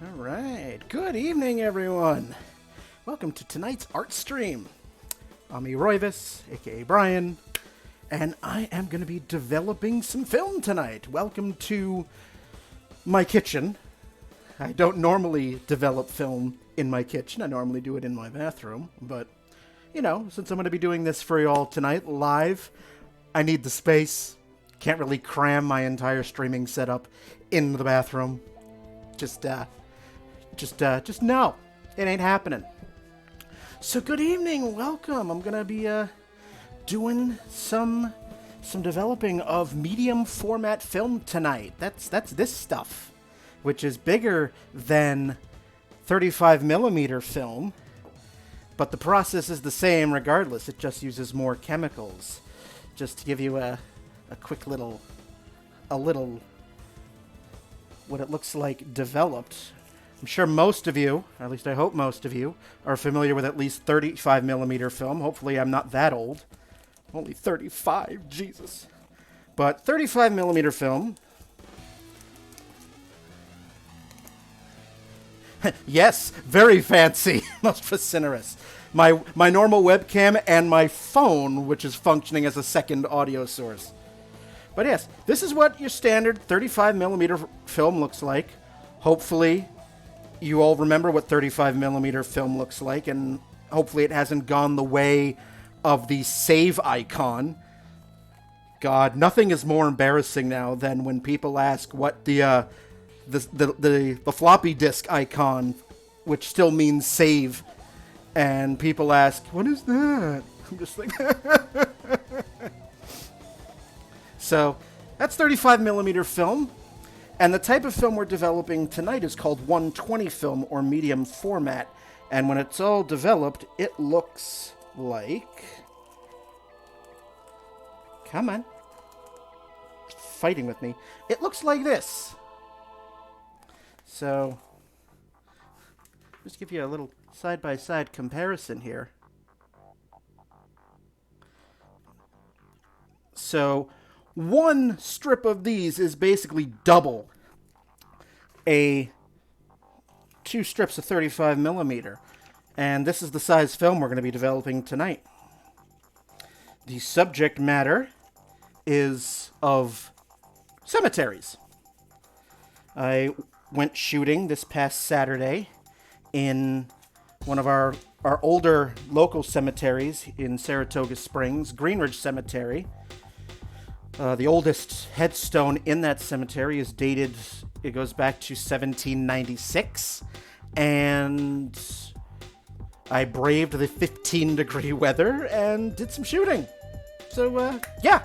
All right. Good evening, everyone. Welcome to tonight's art stream. I'm Royvis, aka Brian, and I am going to be developing some film tonight. Welcome to my kitchen. I don't normally develop film in my kitchen. I normally do it in my bathroom, but you know, since I'm going to be doing this for you all tonight live, I need the space. Can't really cram my entire streaming setup in the bathroom. Just no, it ain't happening. So good evening, welcome. I'm gonna be doing some developing of medium format film tonight. That's this stuff, which is bigger than 35 millimeter film, but the process is the same regardless. It just uses more chemicals. Just to give you a quick little what it looks like developed. I'm sure most of you, or at least I hope most of you, are familiar with at least 35 millimeter film. Hopefully I'm not that old. Only 35, Jesus. But 35 millimeter film. Yes, very fancy, most vociferous. My normal webcam and my phone, which is functioning as a second audio source. But yes, this is what your standard 35 millimeter film looks like. Hopefully you all remember what 35 millimeter film looks like, and hopefully it hasn't gone the way of the save icon. God, nothing is more embarrassing now than when people ask what the floppy disk icon, which still means save, and people ask, what is that? I'm just like, so that's 35 millimeter film. And the type of film we're developing tonight is called 120 film, or medium format. And when it's all developed, it looks like... Come on. It's fighting with me. It looks like this. So, just give you a little side-by-side comparison here. So, one strip of these is basically double two strips of 35 millimeter. And this is the size film we're going to be developing tonight. The subject matter is of cemeteries. I went shooting this past Saturday in one of our older local cemeteries in Saratoga Springs, Greenridge Cemetery. The oldest headstone in that cemetery is dated, it goes back to 1796, and I braved the 15-degree weather and did some shooting. So, yeah.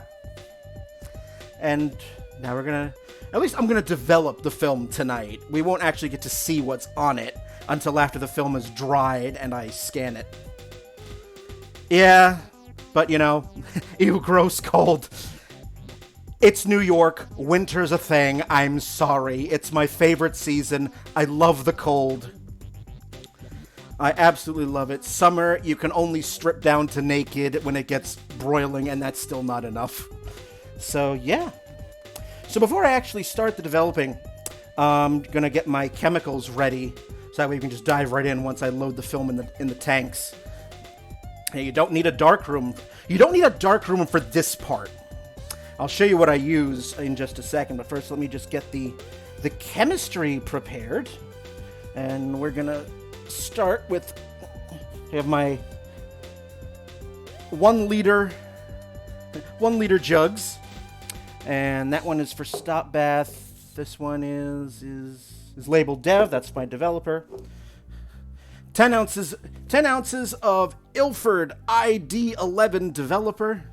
And now at least I'm gonna develop the film tonight. We won't actually get to see what's on it until after the film is dried and I scan it. Yeah, but you know, ew, gross, cold. It's New York. Winter's a thing. I'm sorry. It's my favorite season. I love the cold. I absolutely love it. Summer, you can only strip down to naked when it gets broiling, and that's still not enough. So, yeah. So before I actually start the developing, I'm going to get my chemicals ready, so that way we can just dive right in once I load the film in the tanks. Hey, you don't need a dark room. You don't need a dark room for this part. I'll show you what I use in just a second, but first let me just get the chemistry prepared. And we're gonna start with, I have my 1 liter jugs, and that one is for stop bath. This one is labeled Dev, that's my developer. 10 ounces of Ilford ID11 developer.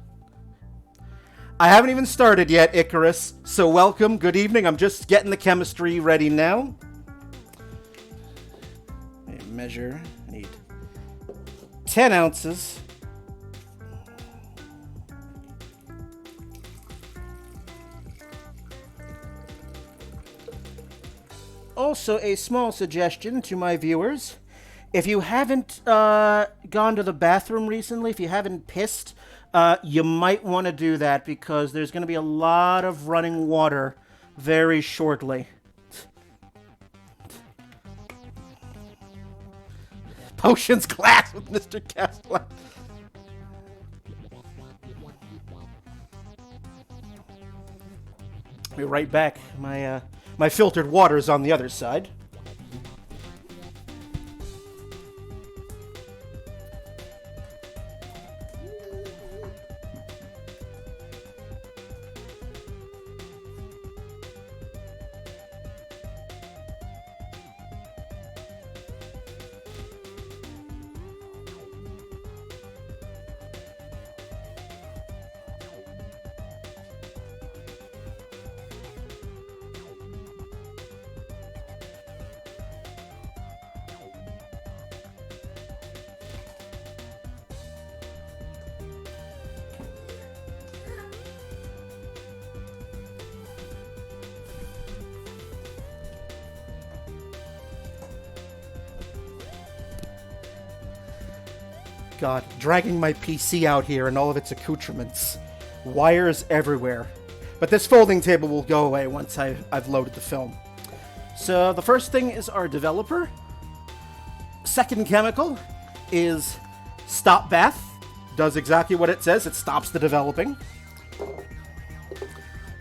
I haven't even started yet, Icarus, so welcome, good evening. I'm just getting the chemistry ready now. I need 10 ounces. Also, a small suggestion to my viewers. If you haven't gone to the bathroom recently, if you haven't pissed, you might want to do that because there's going to be a lot of running water very shortly. potions class with Mr. Castellan. Be right back. My filtered water is on the other side. God, dragging my PC out here and all of its accoutrements. Wires everywhere. But this folding table will go away once I've loaded the film. So the first thing is our developer. Second chemical is Stop Bath. Does exactly what it says. It stops the developing.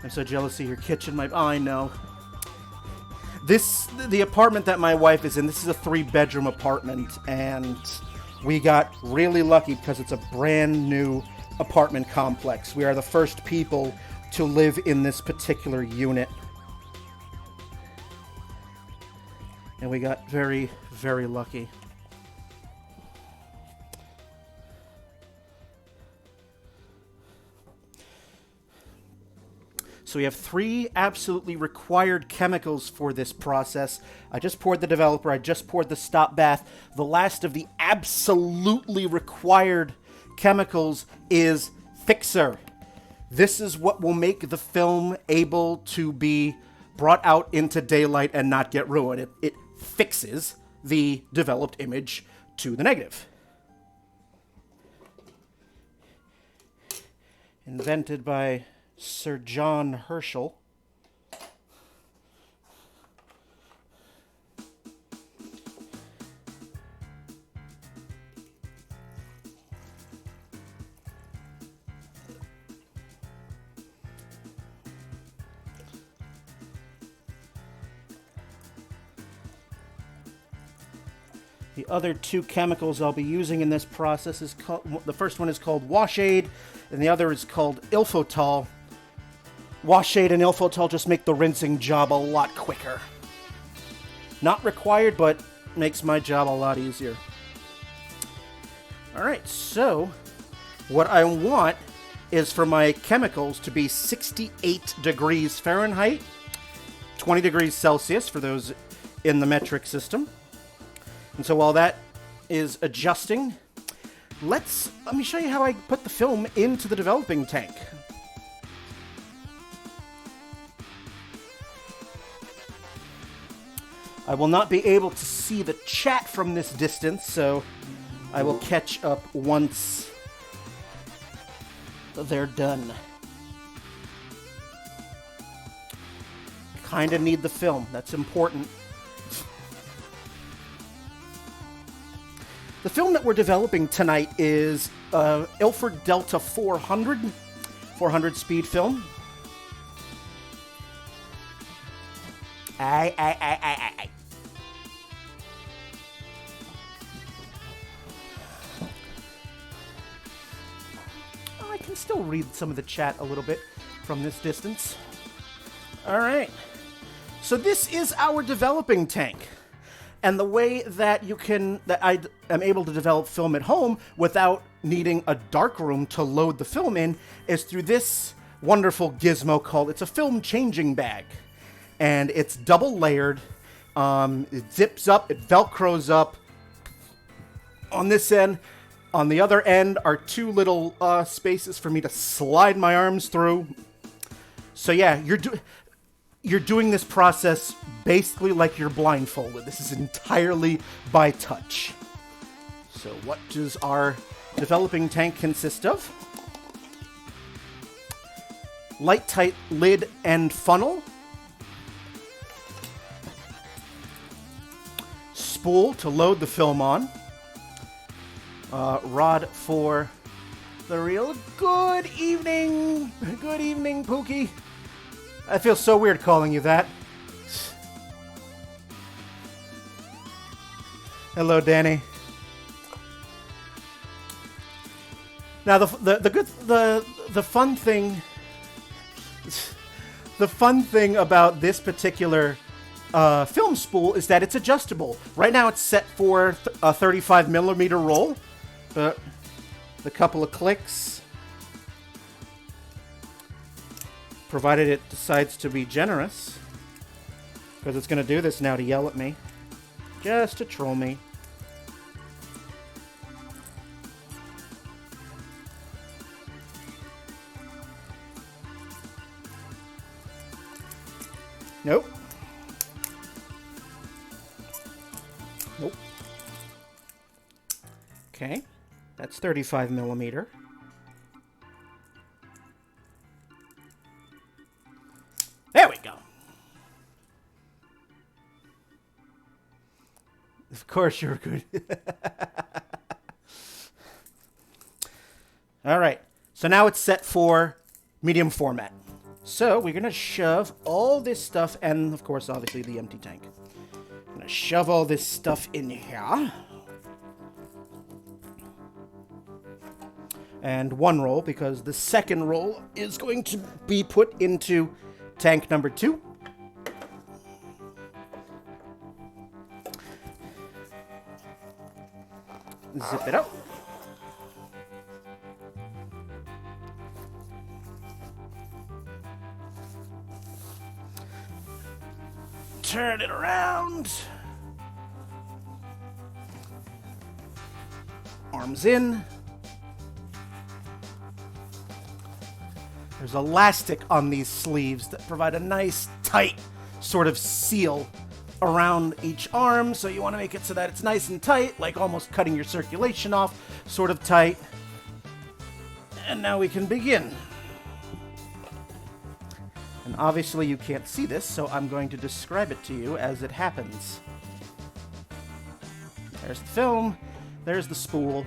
I'm so jealous of your kitchen. I know. The apartment that my wife is in, this is a 3-bedroom apartment, and we got really lucky because it's a brand new apartment complex. We are the first people to live in this particular unit. And we got very, very lucky. So we have 3 absolutely required chemicals for this process. I just poured the developer, I just poured the Stop Bath. The last of the absolutely required chemicals is Fixer. This is what will make the film able to be brought out into daylight and not get ruined. It fixes the developed image to the negative. Invented by Sir John Herschel. The other 2 chemicals I'll be using in this process is the first one is called Washade, and the other is called Ilfotol. Washade and Ilfotol just make the rinsing job a lot quicker. Not required, but makes my job a lot easier. Alright, so what I want is for my chemicals to be 68 degrees Fahrenheit, 20 degrees Celsius for those in the metric system. And so while that is adjusting, let me show you how I put the film into the developing tank. I will not be able to see the chat from this distance, so I will catch up once they're done. Kinda need the film, that's important. The film that we're developing tonight is Ilford Delta 400 speed film. Aye. I can still read some of the chat a little bit from this distance. All right. So this is our developing tank. And the way that I am able to develop film at home without needing a darkroom to load the film in is through this wonderful gizmo called, it's a film changing bag. And it's double layered. It zips up, it velcros up on this end. On the other end are 2 little spaces for me to slide my arms through. So yeah, you're doing this process basically like you're blindfolded. This is entirely by touch. So what does our developing tank consist of? Light tight lid and funnel. Spool to load the film on. rod for the reel. Good evening, Pookie. I feel so weird calling you that. Hello, Danny. Now the fun thing about this particular film spool is that it's adjustable. Right now it's set for a 35 millimeter roll, but a couple of clicks, provided it decides to be generous, because it's going to do this now to yell at me, just to troll me. Nope. Nope. Okay, that's 35 millimeter. There we go. Of course you're good. All right, so now it's set for medium format. So we're going to shove all this stuff, and of course, obviously, the empty tank. I'm going to shove all this stuff in here. And one roll, because the second roll is going to be put into tank number 2. Zip it out. Turn it around. Arms in. There's elastic on these sleeves that provide a nice, tight sort of seal around each arm. So you want to make it so that it's nice and tight, like almost cutting your circulation off, sort of tight. And now we can begin. And obviously you can't see this, so I'm going to describe it to you as it happens. There's the film, there's the spool.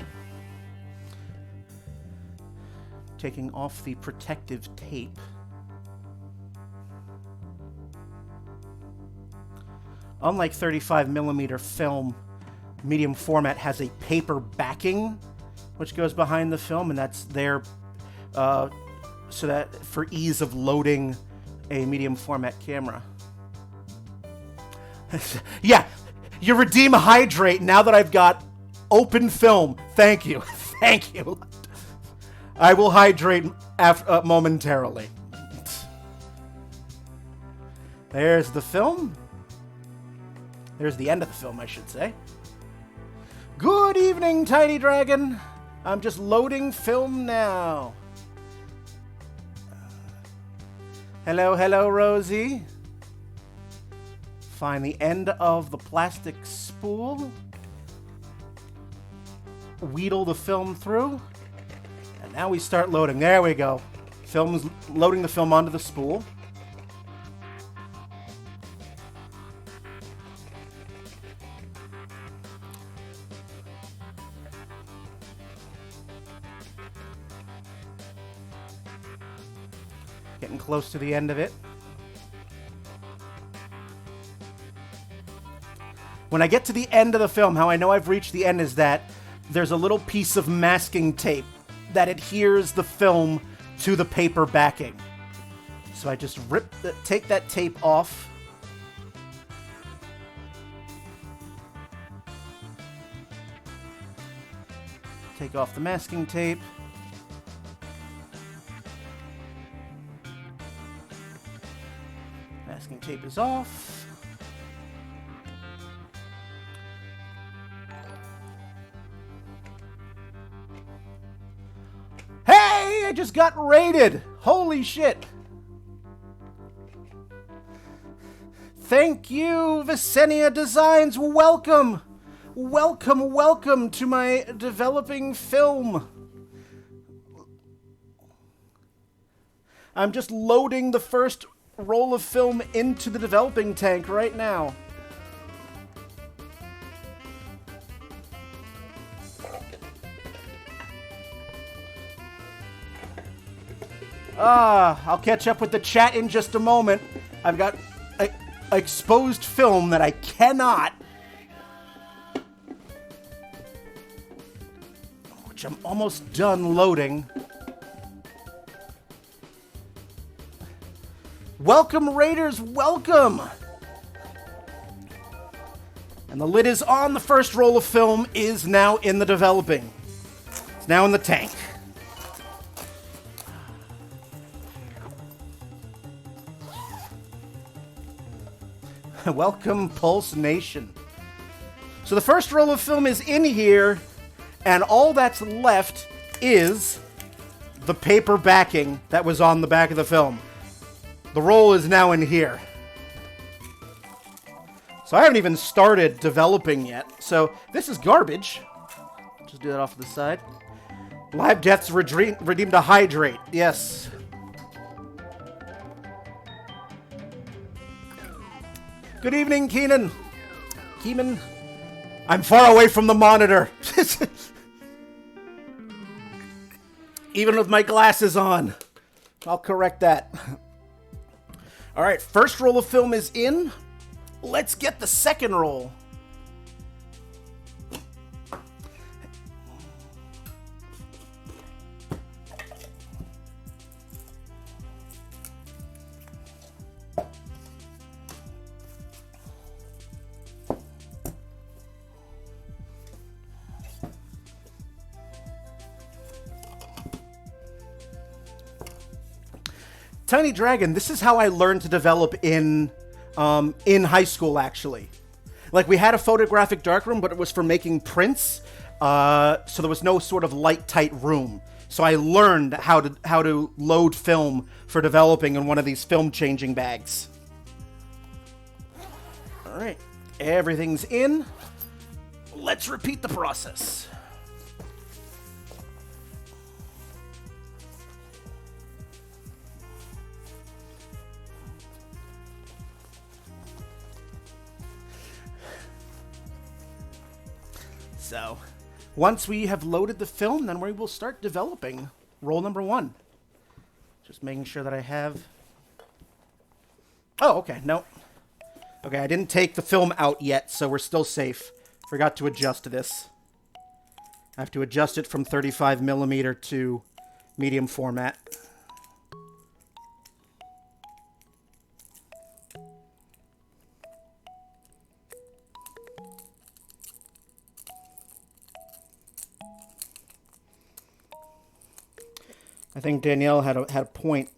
Taking off the protective tape. Unlike 35 millimeter film, medium format has a paper backing, which goes behind the film, and that's there so that for ease of loading a medium format camera. Yeah, you redeem hydrate now that I've got open film. Thank you. Thank you. I will hydrate momentarily. There's the film. There's the end of the film, I should say. Good evening, Tiny Dragon. I'm just loading film now. Hello, hello, Rosie. Find the end of the plastic spool. Wheedle the film through. And now we start loading. There we go. Film's loading the film onto the spool. Getting close to the end of it. When I get to the end of the film, how I know I've reached the end is that there's a little piece of masking tape that adheres the film to the paper backing. So I just take that tape off. Take off the masking tape. Masking tape is off. Hey, I just got raided. Holy shit. Thank you, Vicenia Designs. Welcome. Welcome, welcome to my developing film. I'm just loading the first roll of film into the developing tank right now. I'll catch up with the chat in just a moment. I've got exposed film that I cannot, which I'm almost done loading. Welcome, Raiders, welcome! And the lid is on. The first roll of film is now in the developing. It's now in the tank. Welcome, Pulse Nation. So the first roll of film is in here, and all that's left is the paper backing that was on the back of the film. The roll is now in here. So I haven't even started developing yet. So this is garbage. Just do that off to the side. Live deaths redeemed to hydrate. Yes. Good evening, Keenan. Keeman. I'm far away from the monitor. Even with my glasses on. I'll correct that. All right, first roll of film is in. Let's get the second roll. Tiny Dragon, this is how I learned to develop in high school, actually. Like, we had a photographic darkroom, but it was for making prints, so there was no sort of light, tight room. So I learned how to load film for developing in one of these film changing bags. All right, everything's in. Let's repeat the process. So, once we have loaded the film, then we will start developing roll number 1. Just making sure that I have... Oh, okay, no. Okay, I didn't take the film out yet, so we're still safe. Forgot to adjust this. I have to adjust it from 35mm to medium format. I think Danielle had a point.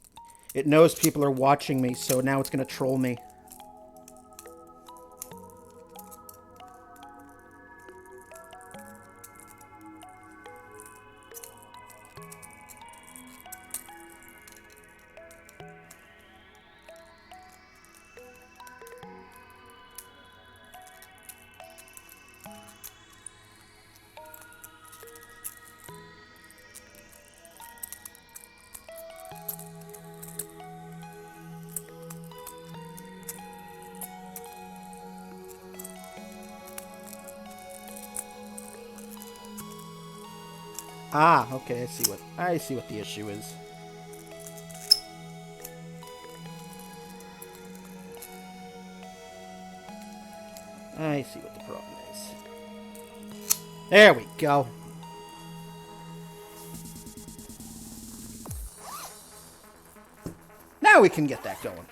It knows people are watching me, so now it's going to troll me. Ah, okay, I see what the issue is. I see what the problem is. There we go. Now we can get that going.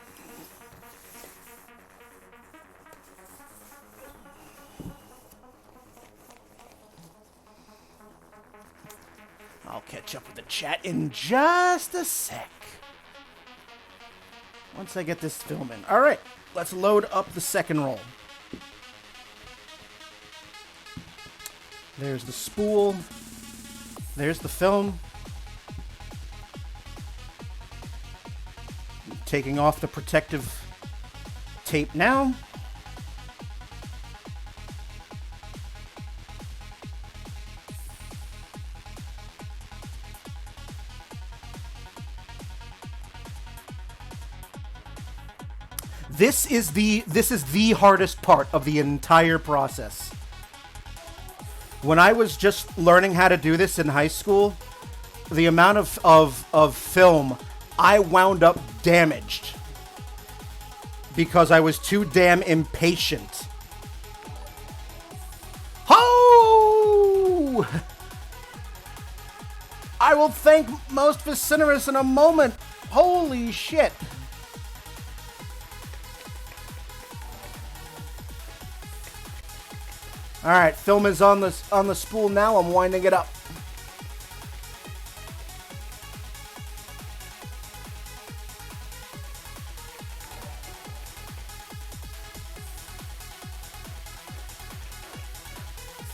I'll catch up with the chat in just a sec. Once I get this film in. All right, let's load up the second roll. There's the spool. There's the film. Taking off the protective tape now. This is the hardest part of the entire process. When I was just learning how to do this in high school, the amount of film I wound up damaged because I was too damn impatient. Ho! I will thank Most Vociferous in a moment. Holy shit. All right, film is on the spool now. I'm winding it up.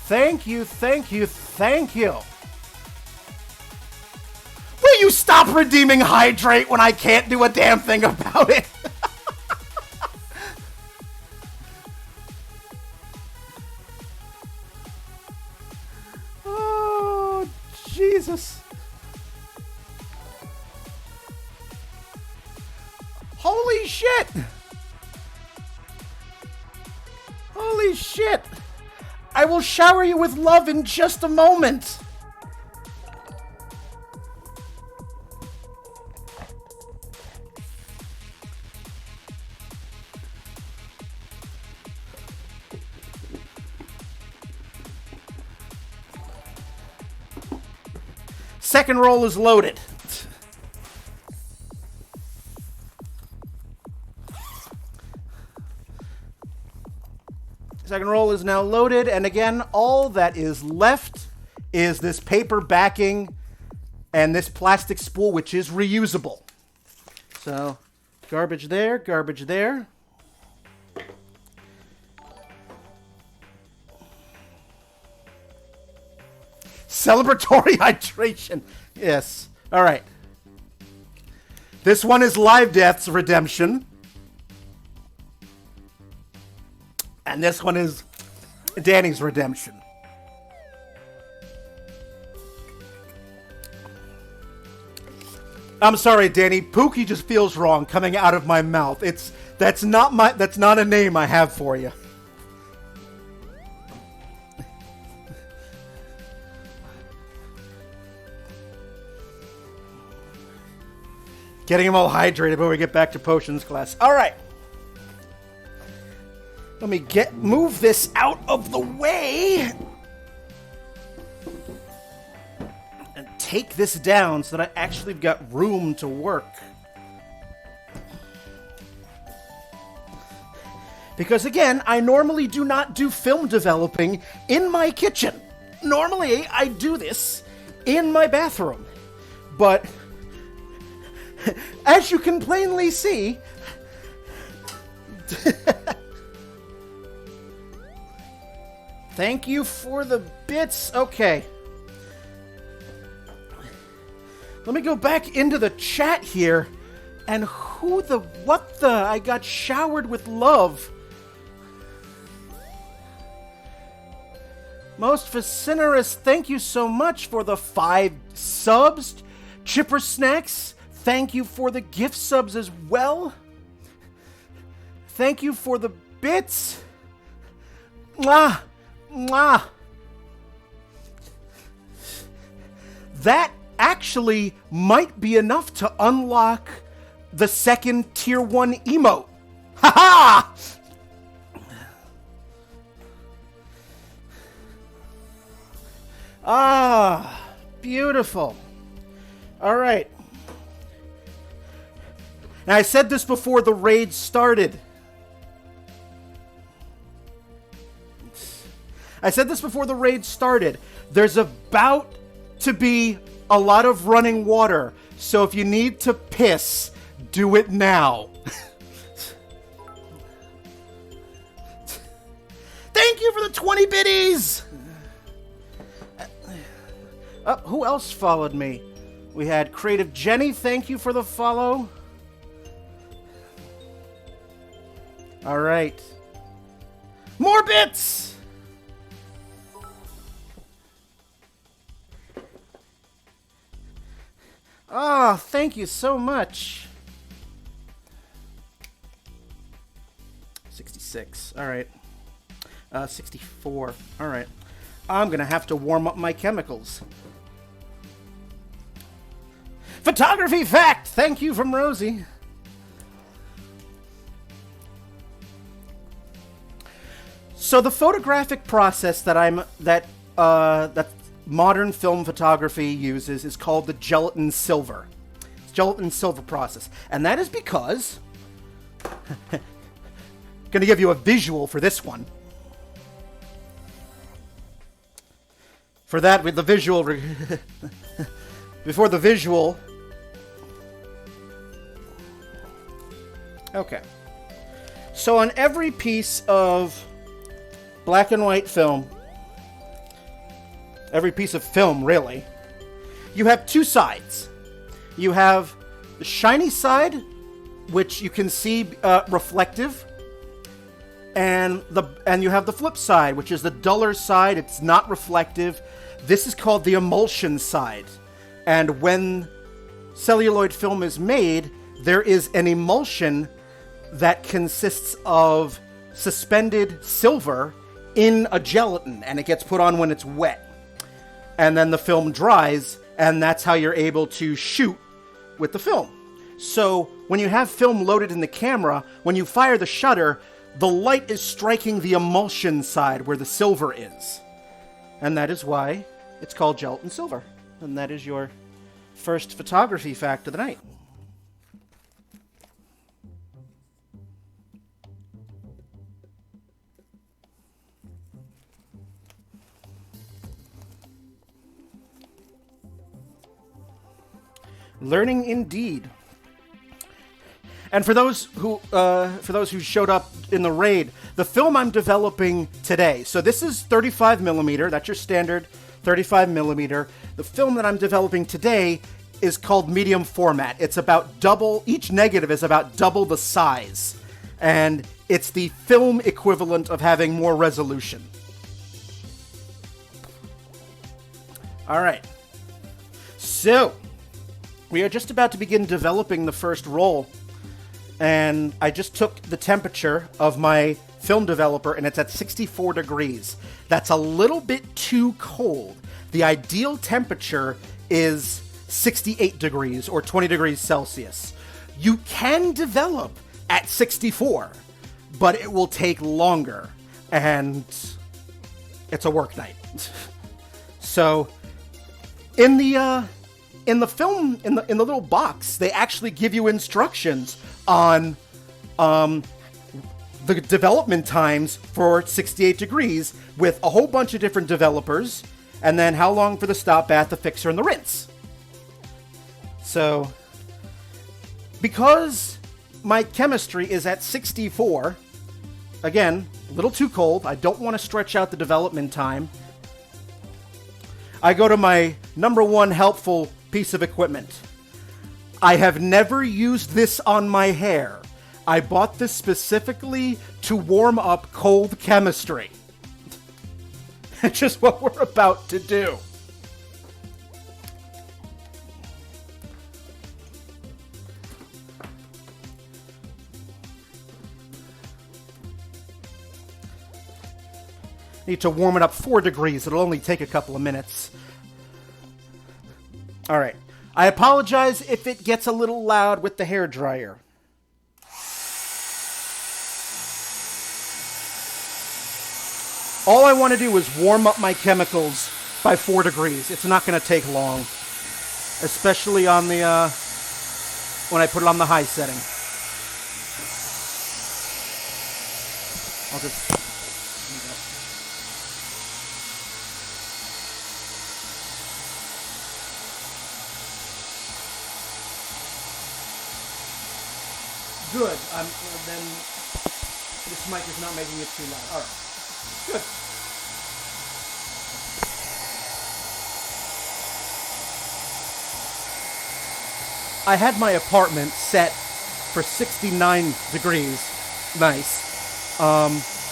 Thank you, thank you, thank you. Will you stop redeeming hydrate when I can't do a damn thing about it? Oh, Jesus. Holy shit. Holy shit. I will shower you with love in just a moment. Second roll is loaded. Second roll is now loaded, and again, all that is left is this paper backing and this plastic spool, which is reusable. So, garbage there, garbage there. Celebratory hydration. Yes. All right. This one is Live Death's Redemption. And this one is Danny's Redemption. I'm sorry, Danny. Pookie just feels wrong coming out of my mouth. That's not a name I have for you. Getting him all hydrated before we get back to potions class. All right. Let me move this out of the way and take this down so that I actually got room to work. Because again, I normally do not do film developing in my kitchen. Normally, I do this in my bathroom. But as you can plainly see, thank you for the bits. Okay. Let me go back into the chat here. And I got showered with love. Most Vociferous, thank you so much for the 5 subs. Chipper Snacks, thank you for the gift subs as well. Thank you for the bits. Mwah. Mwah. That actually might be enough to unlock the second tier 1 emote. Ha-ha! Ah, beautiful. All right. Now, I said this before the raid started. There's about to be a lot of running water, so if you need to piss, do it now. Thank you for the 20 biddies! Who else followed me? We had Creative Jenny, thank you for the follow. All right. More bits! Oh, thank you so much. 66. All right. 64. All right. I'm going to have to warm up my chemicals. Photography fact! Thank you from Rosie. So the photographic process that modern film photography uses is called the gelatin silver. It's gelatin silver process. And that is because going to give you a visual for this one. For that, with the visual before the visual. Okay. So on every piece of black and white film, every piece of film really, you have two sides. You have the shiny side, which you can see reflective, and you have the flip side, which is the duller side. It's not reflective. This is called the emulsion side. And when celluloid film is made, there is an emulsion that consists of suspended silver in a gelatin, and it gets put on when it's wet. And then the film dries, and that's how you're able to shoot with the film. So when you have film loaded in the camera, when you fire the shutter, the light is striking the emulsion side where the silver is. And that is why it's called gelatin silver. And that is your first photography fact of the night. Learning indeed. And for those who showed up in the raid, the film I'm developing today. So this is 35 millimeter. That's your standard 35 millimeter. The film that I'm developing today is called medium format. It's about double. Each negative is about double the size, and it's the film equivalent of having more resolution. All right. So we are just about to begin developing the first roll. And I just took the temperature of my film developer, and it's at 64 degrees. That's a little bit too cold. The ideal temperature is 68 degrees or 20 degrees Celsius. You can develop at 64, but it will take longer, and it's a work night. So in the film, in the little box, they actually give you instructions on the development times for 68 degrees with a whole bunch of different developers, and then how long for the stop bath, the fixer, and the rinse. So, because my chemistry is at 64, again, a little too cold, I don't want to stretch out the development time, I go to my number one helpful piece of equipment. I have never used this on my hair. I bought this specifically to warm up cold chemistry. It's just what we're about to do. Need to warm it up 4 degrees. It'll only take a couple of minutes. All right. I apologize if it gets a little loud with the hairdryer. All I want to do is warm up my chemicals by 4 degrees. It's not going to take long, especially on the when I put it on the high setting. I'll just. Good. Then this mic is not making it too loud. All right. Good. I had my apartment set for 69 degrees. Nice.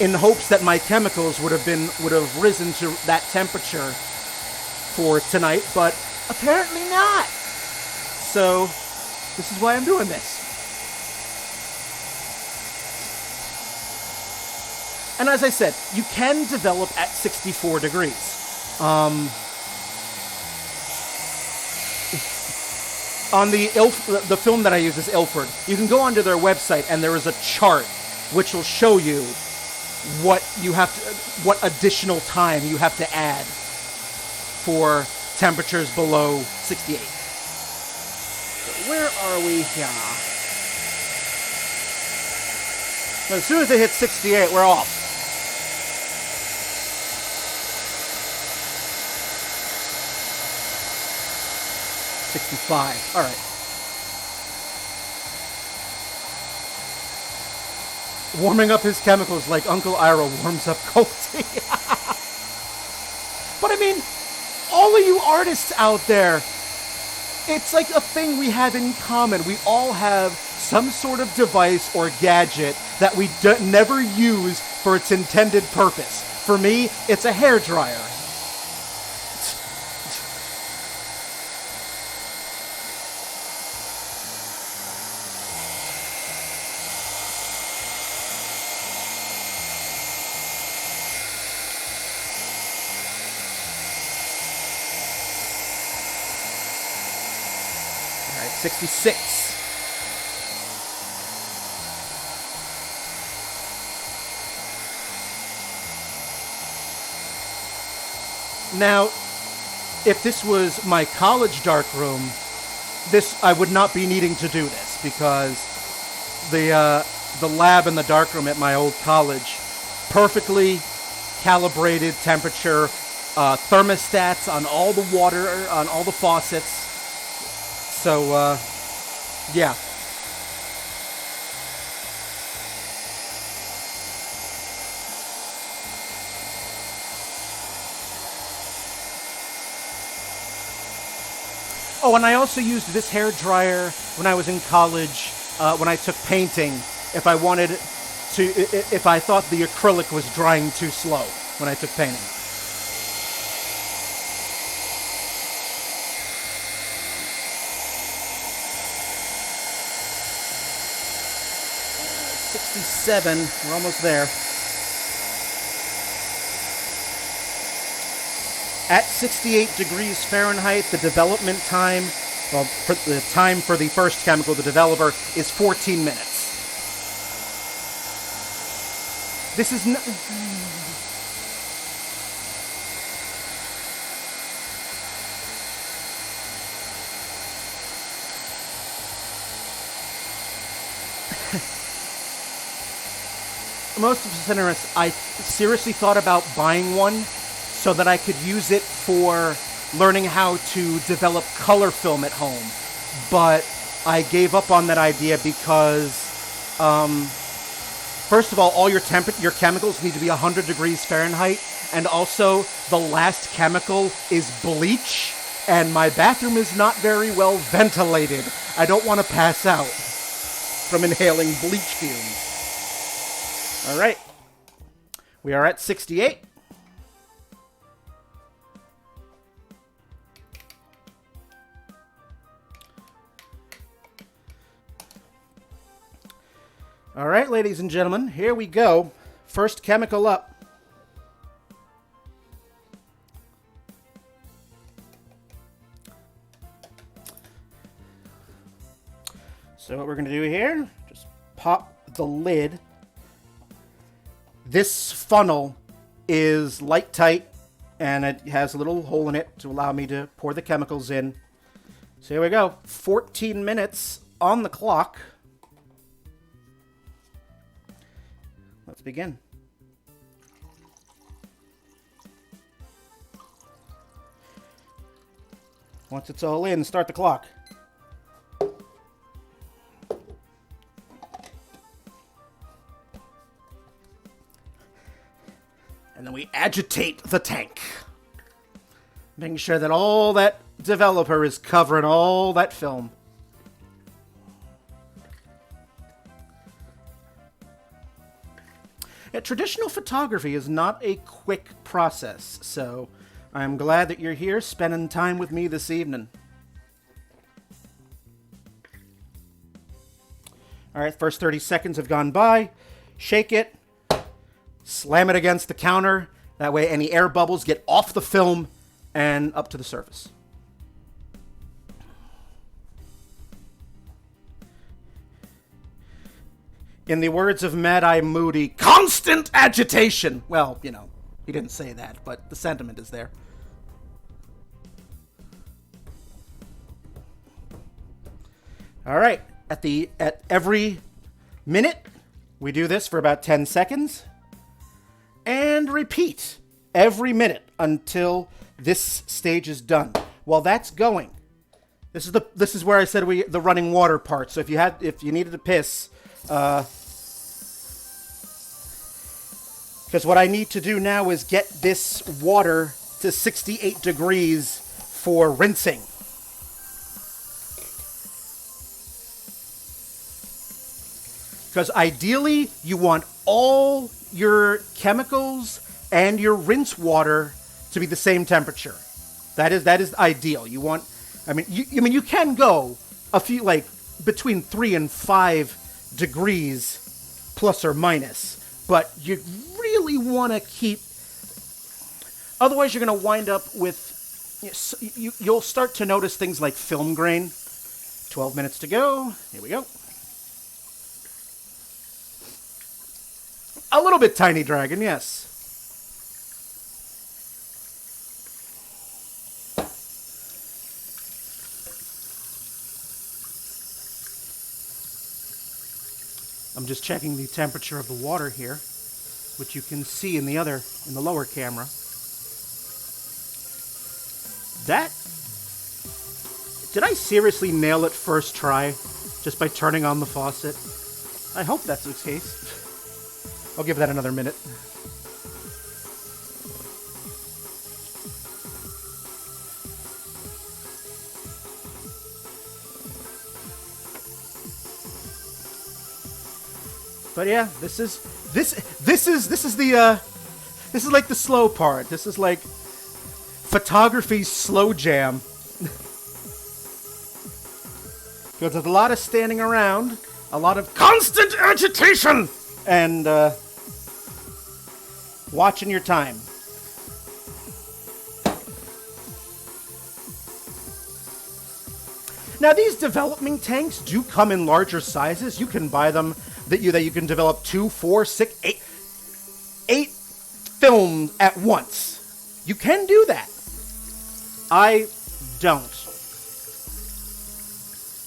In hopes that my chemicals would have risen to that temperature for tonight, but apparently not. So this is why I'm doing this. And as I said, you can develop at 64 degrees. On the film that I use is Ilford. You can go onto their website and there is a chart which will show you what additional time you have to add for temperatures below 68. So where are we here? So as soon as it hits 68, we're off. $65. All right. Warming up his chemicals like Uncle Ira warms up cold tea. But I mean, all of you artists out there, it's like a thing we have in common. We all have some sort of device or gadget that we never use for its intended purpose. For me, it's a hairdryer. All right, 66. Now, if this was my college darkroom, I would not be needing to do this because the lab in the darkroom at my old college, perfectly calibrated temperature, thermostats on all the water, on all the faucets. So, yeah. Oh, and I also used this hair dryer when I was in college, when I took painting, if I thought the acrylic was drying too slow when I took painting. We're almost there. At 68 degrees Fahrenheit, the development time, the time for the first chemical, the developer, is 14 minutes. This is not... Most of the interests, I seriously thought about buying one so that I could use it for learning how to develop color film at home. But I gave up on that idea because, first of all your chemicals need to be 100 degrees Fahrenheit, and also the last chemical is bleach, and my bathroom is not very well ventilated. I don't want to pass out from inhaling bleach fumes. All right, we are at 68. All right, ladies and gentlemen, here we go. First chemical up. So what we're going to do here, just pop the lid. This funnel is light tight, and it has a little hole in it to allow me to pour the chemicals in. So here we go. 14 minutes on the clock. Let's begin. Once it's all in, start the clock. And then we agitate the tank, making sure that all that developer is covering all that film. Yeah, traditional photography is not a quick process, so I'm glad that you're here spending time with me this evening. All right, first 30 seconds have gone by. Shake it. Slam it against the counter. That way any air bubbles get off the film and up to the surface. In the words of Mad Eye Moody, constant agitation. Well, you know, he didn't say that, but the sentiment is there. All right, at every minute, we do this for about 10 seconds, and repeat every minute until this stage is done. While that's going, this is where I said the running water part. So if you needed to piss, because what I need to do now is get this water to 68 degrees for rinsing. Because ideally, you want all your chemicals and your rinse water to be the same temperature. That is ideal. You want, you can go a few, like, between 3 and 5 degrees plus or minus, but you really want to keep, otherwise you're going to wind up with, you'll start to notice things like film grain. 12 minutes to go. Here we go. A little bit tiny dragon, yes. I'm just checking the temperature of the water here, which you can see in the lower camera. Did I seriously nail it first try, just by turning on the faucet? I hope that's the case. I'll give that another minute. But yeah, this is like the slow part. This is like photography's slow jam. Because there's a lot of standing around, a lot of constant agitation, and watching your time. Now, these developing tanks do come in larger sizes. You can buy them that you can develop 2, 4, 6, 8 film at once. You can do that. I don't.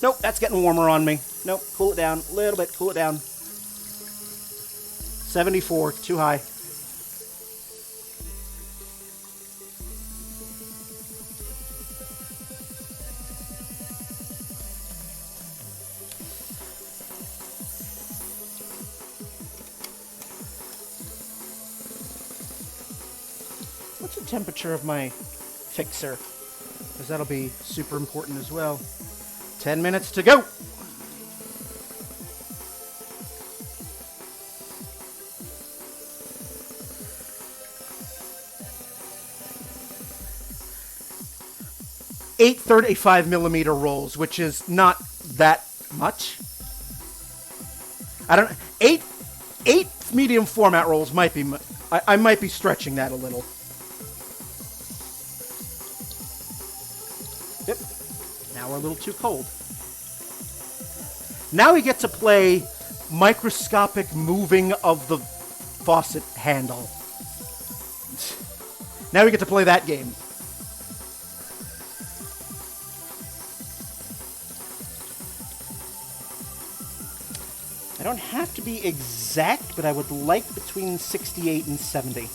Nope, that's getting warmer on me. Nope, cool it down a little bit. Cool it down. 74, too high. What's the temperature of my fixer? Because that'll be super important as well. 10 minutes to go. Eight 35mm rolls, which is not that much. I don't. Eight medium format rolls might be. I might be stretching that a little. Yep. Now we're a little too cold. Now we get to play microscopic moving of the faucet handle. Now we get to play that game. I don't have to be exact, but I would like between 68 and 70.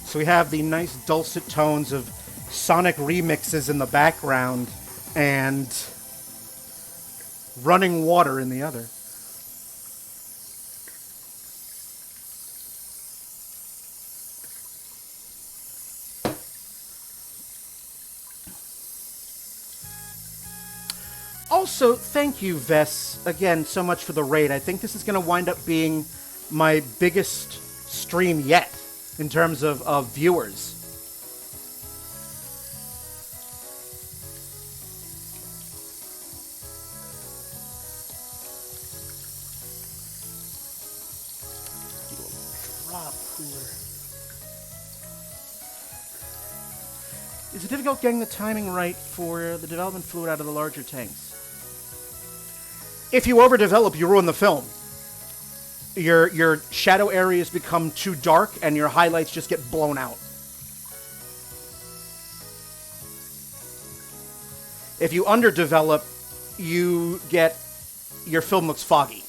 So we have the nice dulcet tones of sonic remixes in the background and running water in the other. Also, thank you, Vess, again, so much for the raid. I think this is going to wind up being my biggest stream yet in terms of viewers. Drop cooler. Is it difficult getting the timing right for the development fluid out of the larger tanks? If you overdevelop, you ruin the film. Your shadow areas become too dark and your highlights just get blown out. If you underdevelop, your film looks foggy.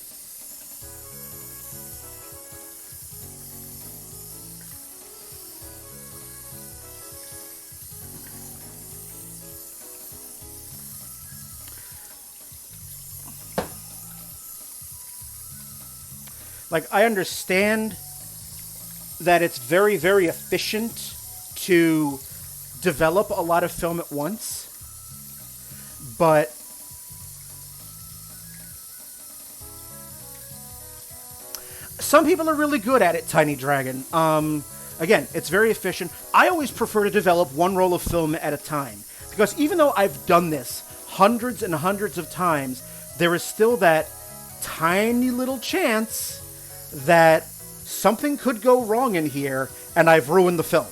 Like, I understand that it's very, very efficient to develop a lot of film at once, but some people are really good at it, Tiny Dragon. Again, it's very efficient. I always prefer to develop one roll of film at a time, because even though I've done this hundreds and hundreds of times, there is still that tiny little chance that something could go wrong in here and I've ruined the film.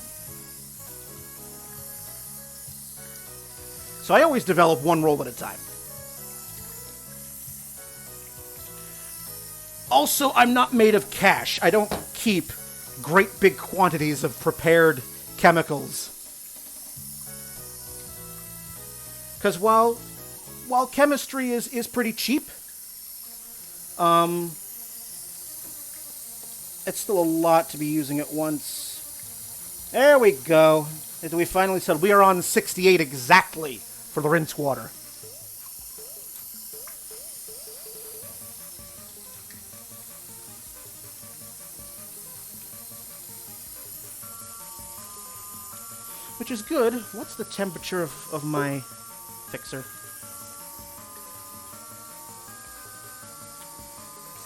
So I always develop one roll at a time. Also, I'm not made of cash. I don't keep great big quantities of prepared chemicals. Because while chemistry is pretty cheap, it's still a lot to be using at once. There we go. We finally said we are on 68 exactly for the rinse water. Which is good. What's the temperature of my fixer?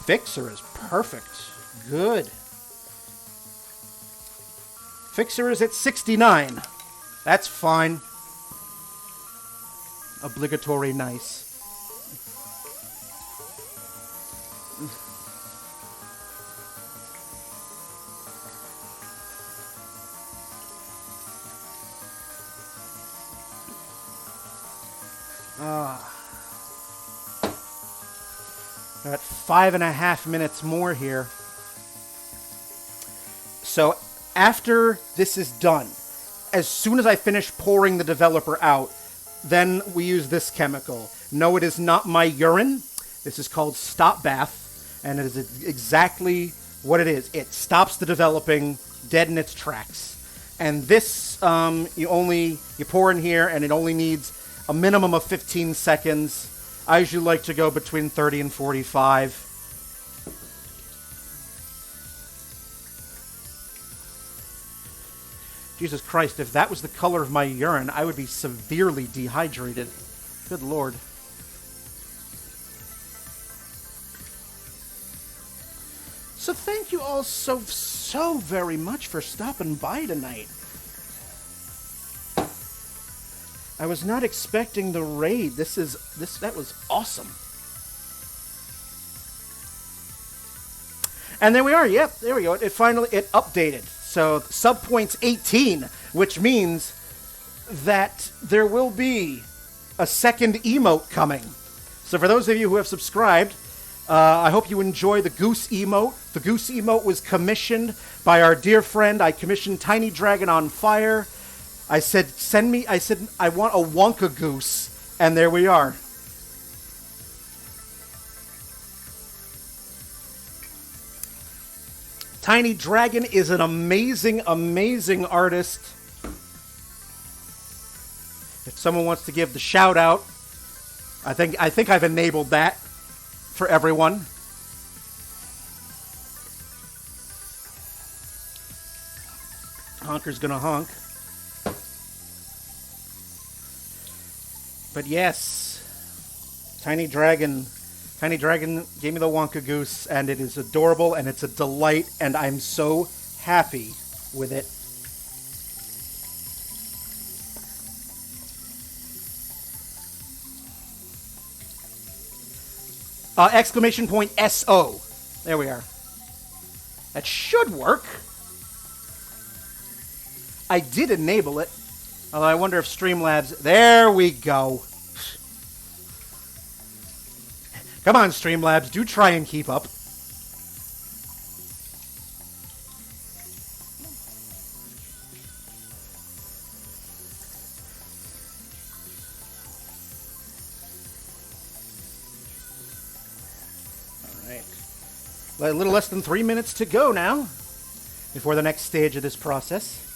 Fixer is perfect. Good. Fixer is at 69. That's fine. Obligatory nice. Got 5.5 minutes more here. So after this is done, as soon as I finish pouring the developer out, then we use this chemical. No, it is not my urine. This is called Stop Bath, and it is exactly what it is. It stops the developing dead in its tracks. And this, you pour in here, and it only needs a minimum of 15 seconds. I usually like to go between 30 and 45. Jesus Christ, if that was the color of my urine, I would be severely dehydrated. Good Lord. So thank you all so very much for stopping by tonight. I was not expecting the raid. That was awesome. And there we are. Yep, there we go. It updated. So subpoint's 18, which means that there will be a second emote coming. So for those of you who have subscribed, I hope you enjoy the goose emote. The goose emote was commissioned by our dear friend. I commissioned Tiny Dragon on Fire. I said, I want a Wonka goose. And there we are. Tiny Dragon is an amazing, amazing artist. If someone wants to give the shout out, I think I've enabled that for everyone. Honker's gonna honk. But yes, Tiny Dragon gave me the Wonka goose, and it is adorable, and it's a delight, and I'm so happy with it. Exclamation point SO. There we are. That should work. I did enable it. Although I wonder if Streamlabs... There we go. Come on, Streamlabs. Do try and keep up. All right. A little less than 3 minutes to go now before the next stage of this process.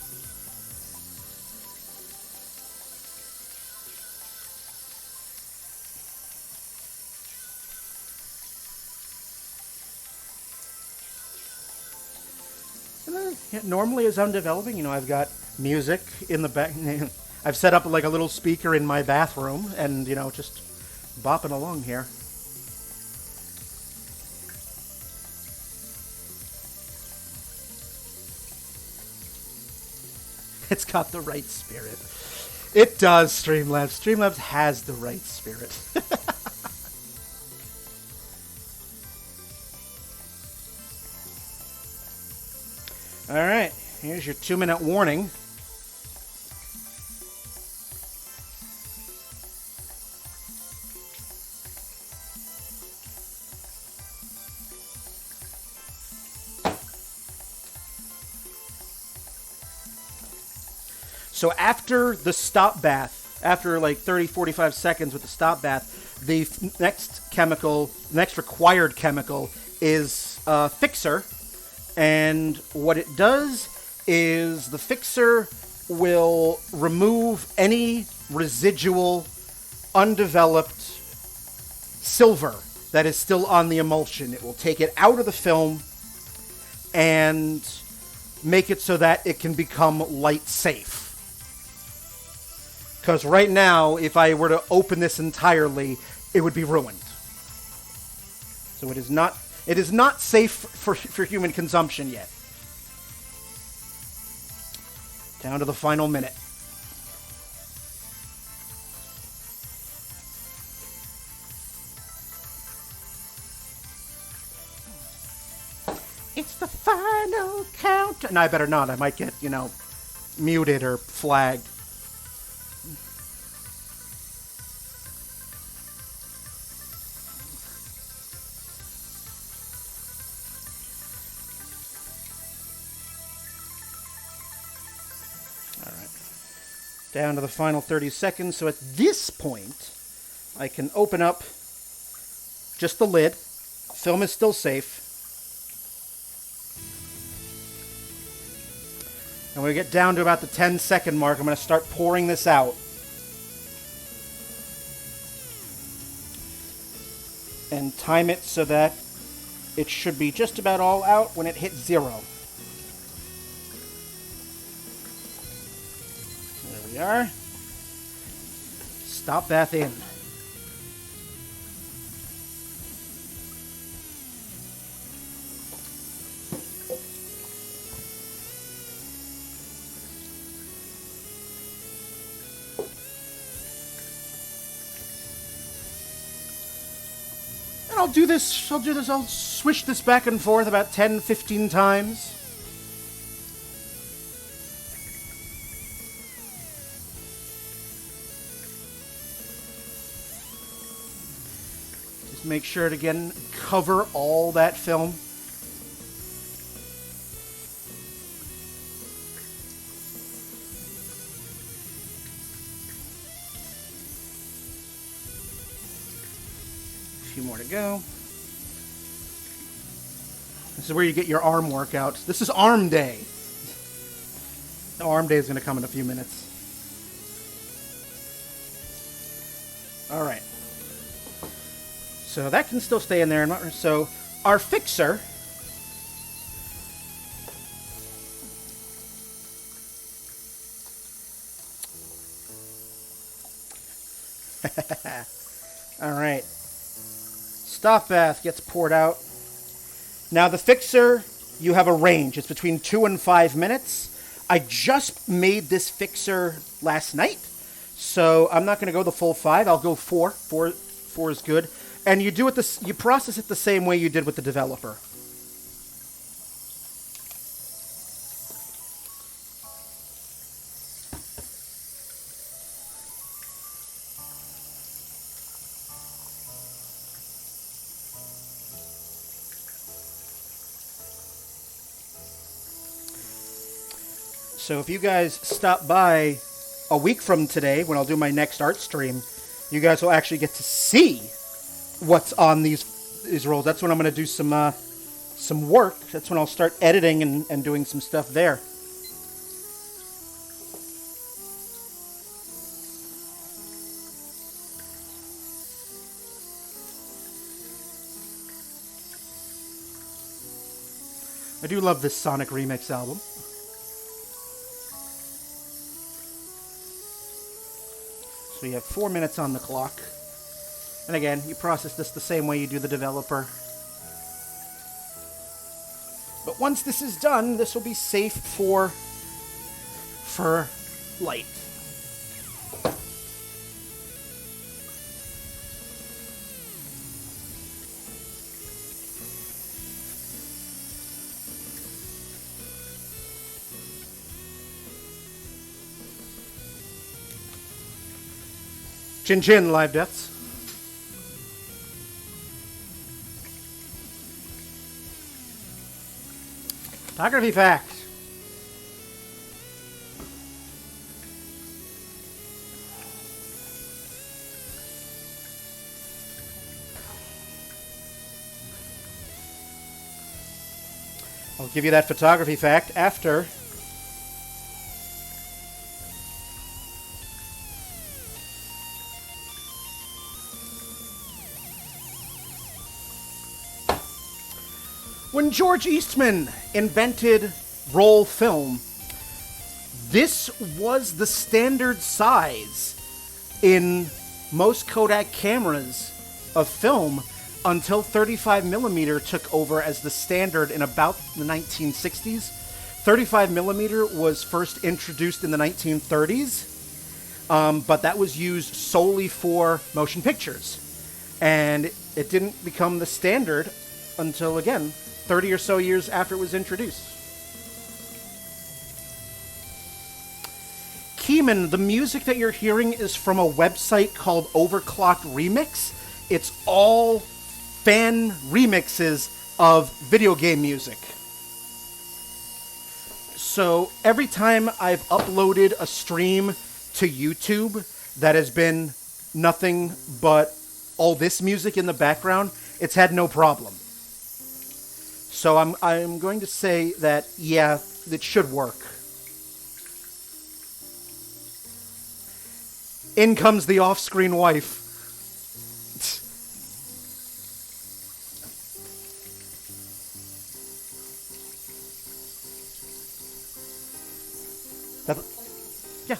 Normally, as I'm developing, I've got music in the back. I've set up like a little speaker in my bathroom and, just bopping along here. It's got the right spirit. It does, Streamlabs. Streamlabs has the right spirit. All right, here's your 2-minute warning. So after the stop bath, after like 30, 45 seconds with the stop bath, the next required chemical is Fixer. And what it does is the Fixer will remove any residual, undeveloped silver that is still on the emulsion. It will take it out of the film and make it so that it can become light safe. Because right now, if I were to open this entirely, it would be ruined. So it is not safe for human consumption yet. Down to the final minute. It's the final count. No, I better not. I might get, muted or flagged. Down to the final 30 seconds. So at this point, I can open up just the lid. Film is still safe. And when we get down to about the 10-second mark, I'm going to start pouring this out. And time it so that it should be just about all out when it hits 0. We are. Stop bath in. And I'll do this, I'll swish this back and forth about 10, 15 times. Make sure to, again, cover all that film. A few more to go. This is where you get your arm workout. This is arm day. The arm day is going to come in a few minutes. All right. So that can still stay in there. So our Fixer all right. Stop bath gets poured out. Now the Fixer, you have a range. It's between 2 and 5 minutes. I just made this Fixer last night, so I'm not going to go the full 5. I'll go 4. 4 is good. And you process it the same way you did with the developer. So if you guys stop by a week from today, when I'll do my next art stream, you guys will actually get to see what's on these rolls. That's when I'm going to do some work. That's when I'll start editing and doing some stuff there. I do love this Sonic Remix album. So you have 4 minutes on the clock. And again, you process this the same way you do the developer. But once this is done, this will be safe for light. Chin Chin, Live Deaths. Photography fact. I'll give you that photography fact after when George Eastman invented roll film, this was the standard size in most Kodak cameras of film until 35mm took over as the standard in about the 1960s. 35mm was first introduced in the 1930s, but that was used solely for motion pictures. And it didn't become the standard until, again, 30 or so years after it was introduced. Keyman, the music that you're hearing is from a website called Overclocked Remix. It's all fan remixes of video game music. So every time I've uploaded a stream to YouTube that has been nothing but all this music in the background, it's had no problem. So I'm going to say that, yeah, it should work. In comes the off-screen wife. Yeah.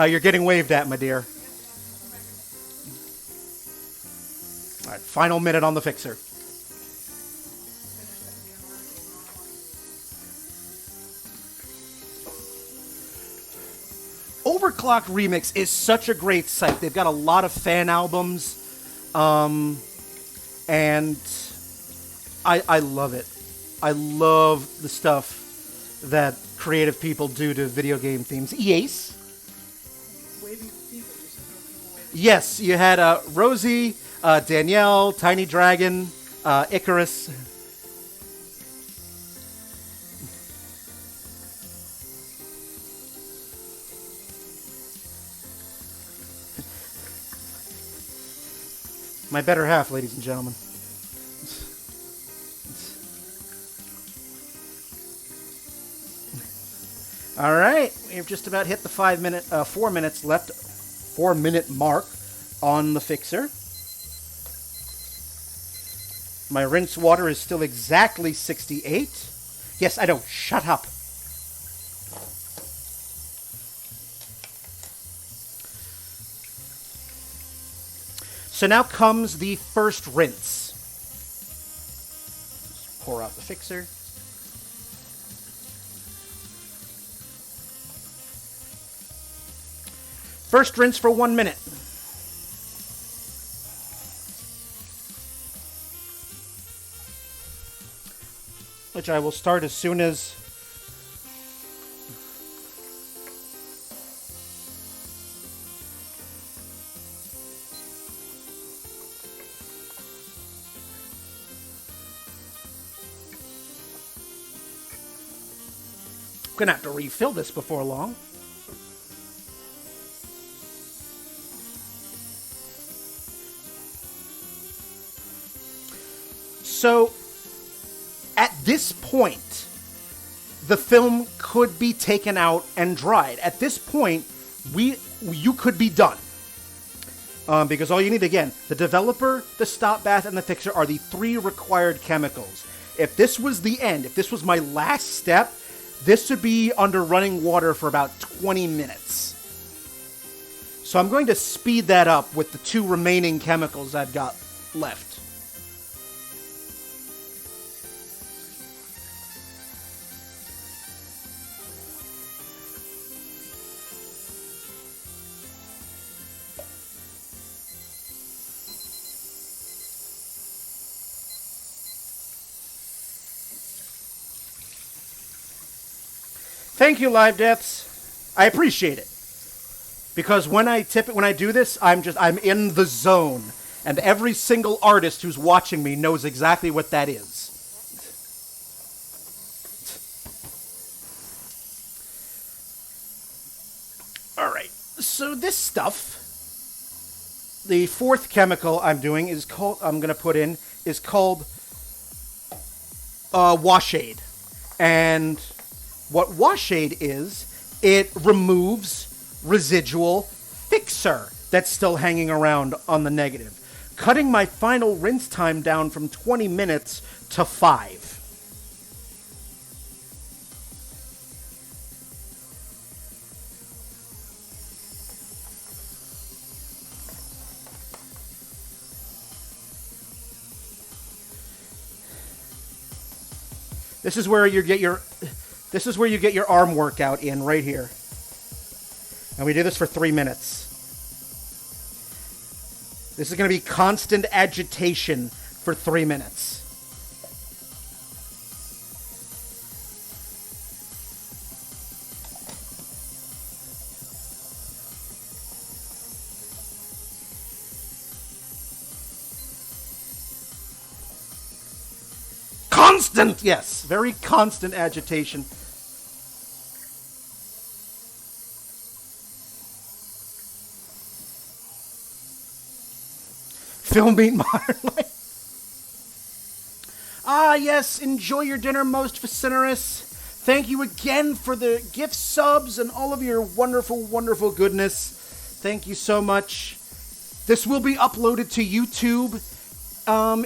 You're getting waved at, my dear. All right, final minute on the fixer. Overclocked Remix is such a great site. They've got a lot of fan albums, and I love it. I love the stuff that creative people do to video game themes. Yes. Yes, you had Rosie, Danielle, Tiny Dragon, Icarus. My better half, ladies and gentlemen. All right, we've just about hit the 4 minutes left. 4 minute mark on the fixer. My rinse water is still exactly 68. Yes, I know. Shut up. So now comes the first rinse. Just pour out the fixer. First rinse for 1 minute. Which I will start as soon as I'm gonna have to refill this before long. So, at this point, the film could be taken out and dried. At this point, you could be done. Because all you need, again, the developer, the stop bath, and the fixer are the 3 required chemicals. If this was the end, if this was my last step, this would be under running water for about 20 minutes. So I'm going to speed that up with the 2 remaining chemicals I've got left. Thank you, Live Deaths. I appreciate it. Because when I do this, I'm in the zone. And every single artist who's watching me knows exactly what that is. Alright, so this stuff, the 4th chemical I'm doing is called, Washade. And what Washade is, it removes residual fixer that's still hanging around on the negative, cutting my final rinse time down from 20 minutes to 5. This is where you get your arm workout in, right here. And we do this for 3 minutes. This is going to be constant agitation for 3 minutes. Constant, yes, very constant agitation. Film Meet Modern Life. Ah, yes, enjoy your dinner, most Vicinerious. Thank you again for the gift subs and all of your wonderful, wonderful goodness. Thank you so much. This will be uploaded to YouTube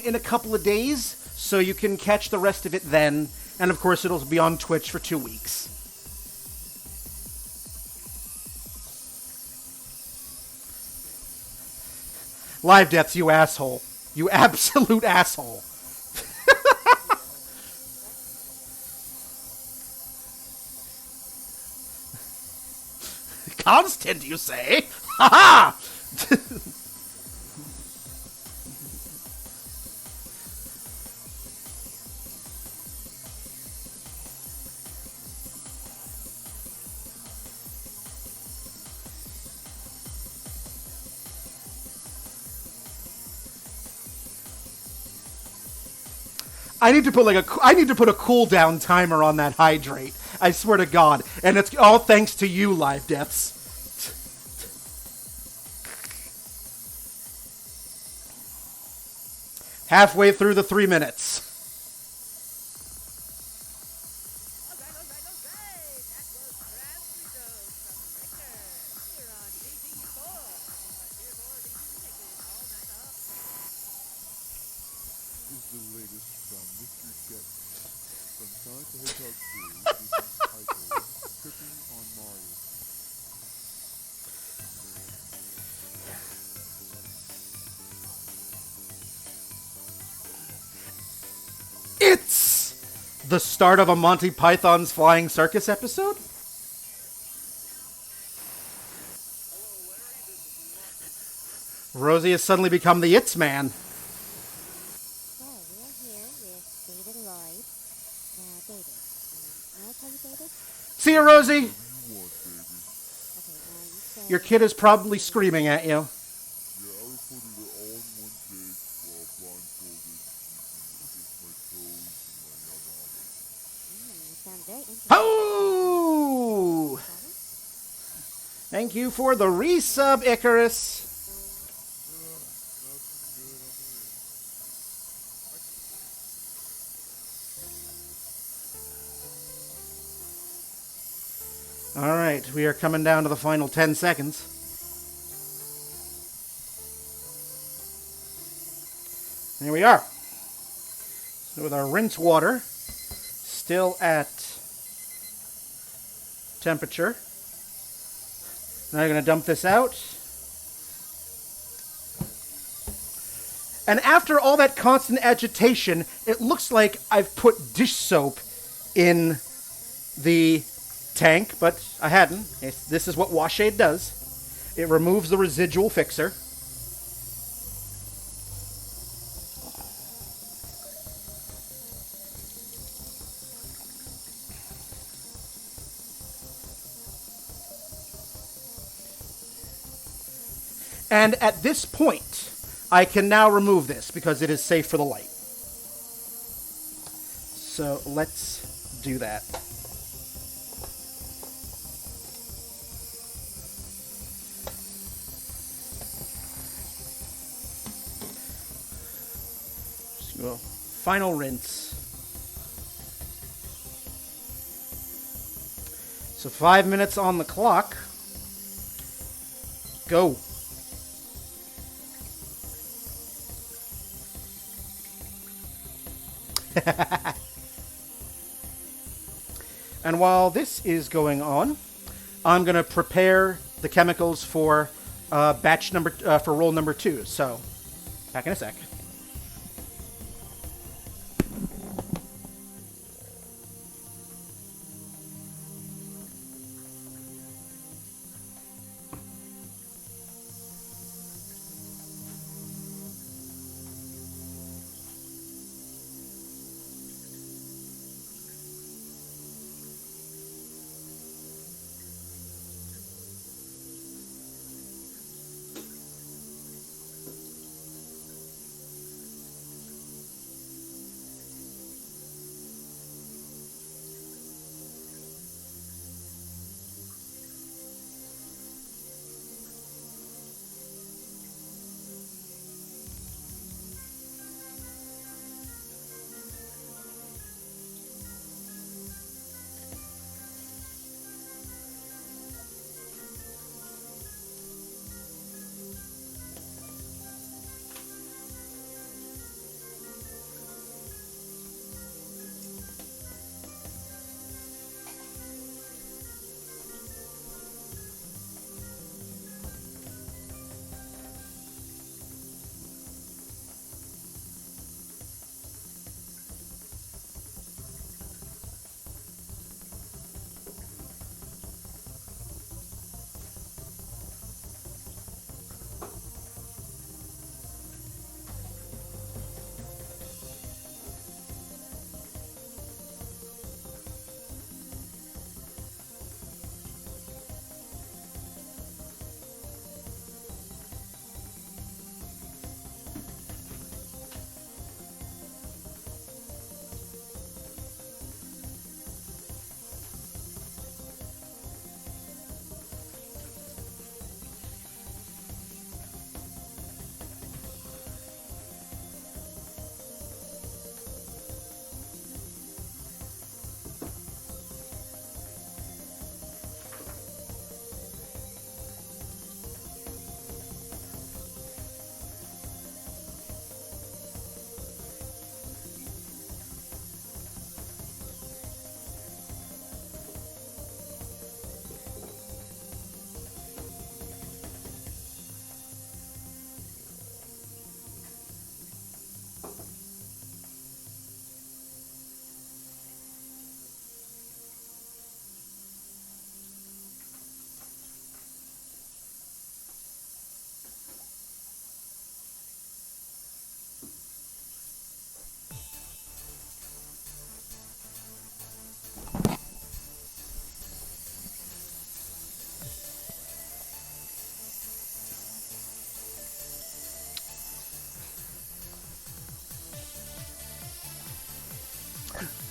in a couple of days, so you can catch the rest of it then. And of course, it'll be on Twitch for 2 weeks. Live Deaths, you asshole. You absolute asshole. Constant, you say? Ha ha! I need to put a cooldown timer on that hydrate. I swear to God, and it's all thanks to you, Live Deaths. Halfway through the 3 minutes. It's the start of a Monty Python's Flying Circus episode? Rosie has suddenly become the It's Man. So, we're here with David Lloyd. David, I'll tell you, David. See you, Rosie. Okay, you said... Your kid is probably screaming at you. Sounds very interesting. Oh! Thank you for the resub, Icarus. All right, we are coming down to the final 10 seconds. Here we are. So with our rinse water still at temperature, now I'm going to dump this out. And after all that constant agitation, it looks like I've put dish soap in the tank, but I hadn't. This is what Washade does. It removes the residual fixer. And at this point, I can now remove this because it is safe for the light. So let's do that. Well, final rinse. So 5 minutes on the clock. Go. And while this is going on, I'm going to prepare the chemicals for for roll number 2. So, back in a sec.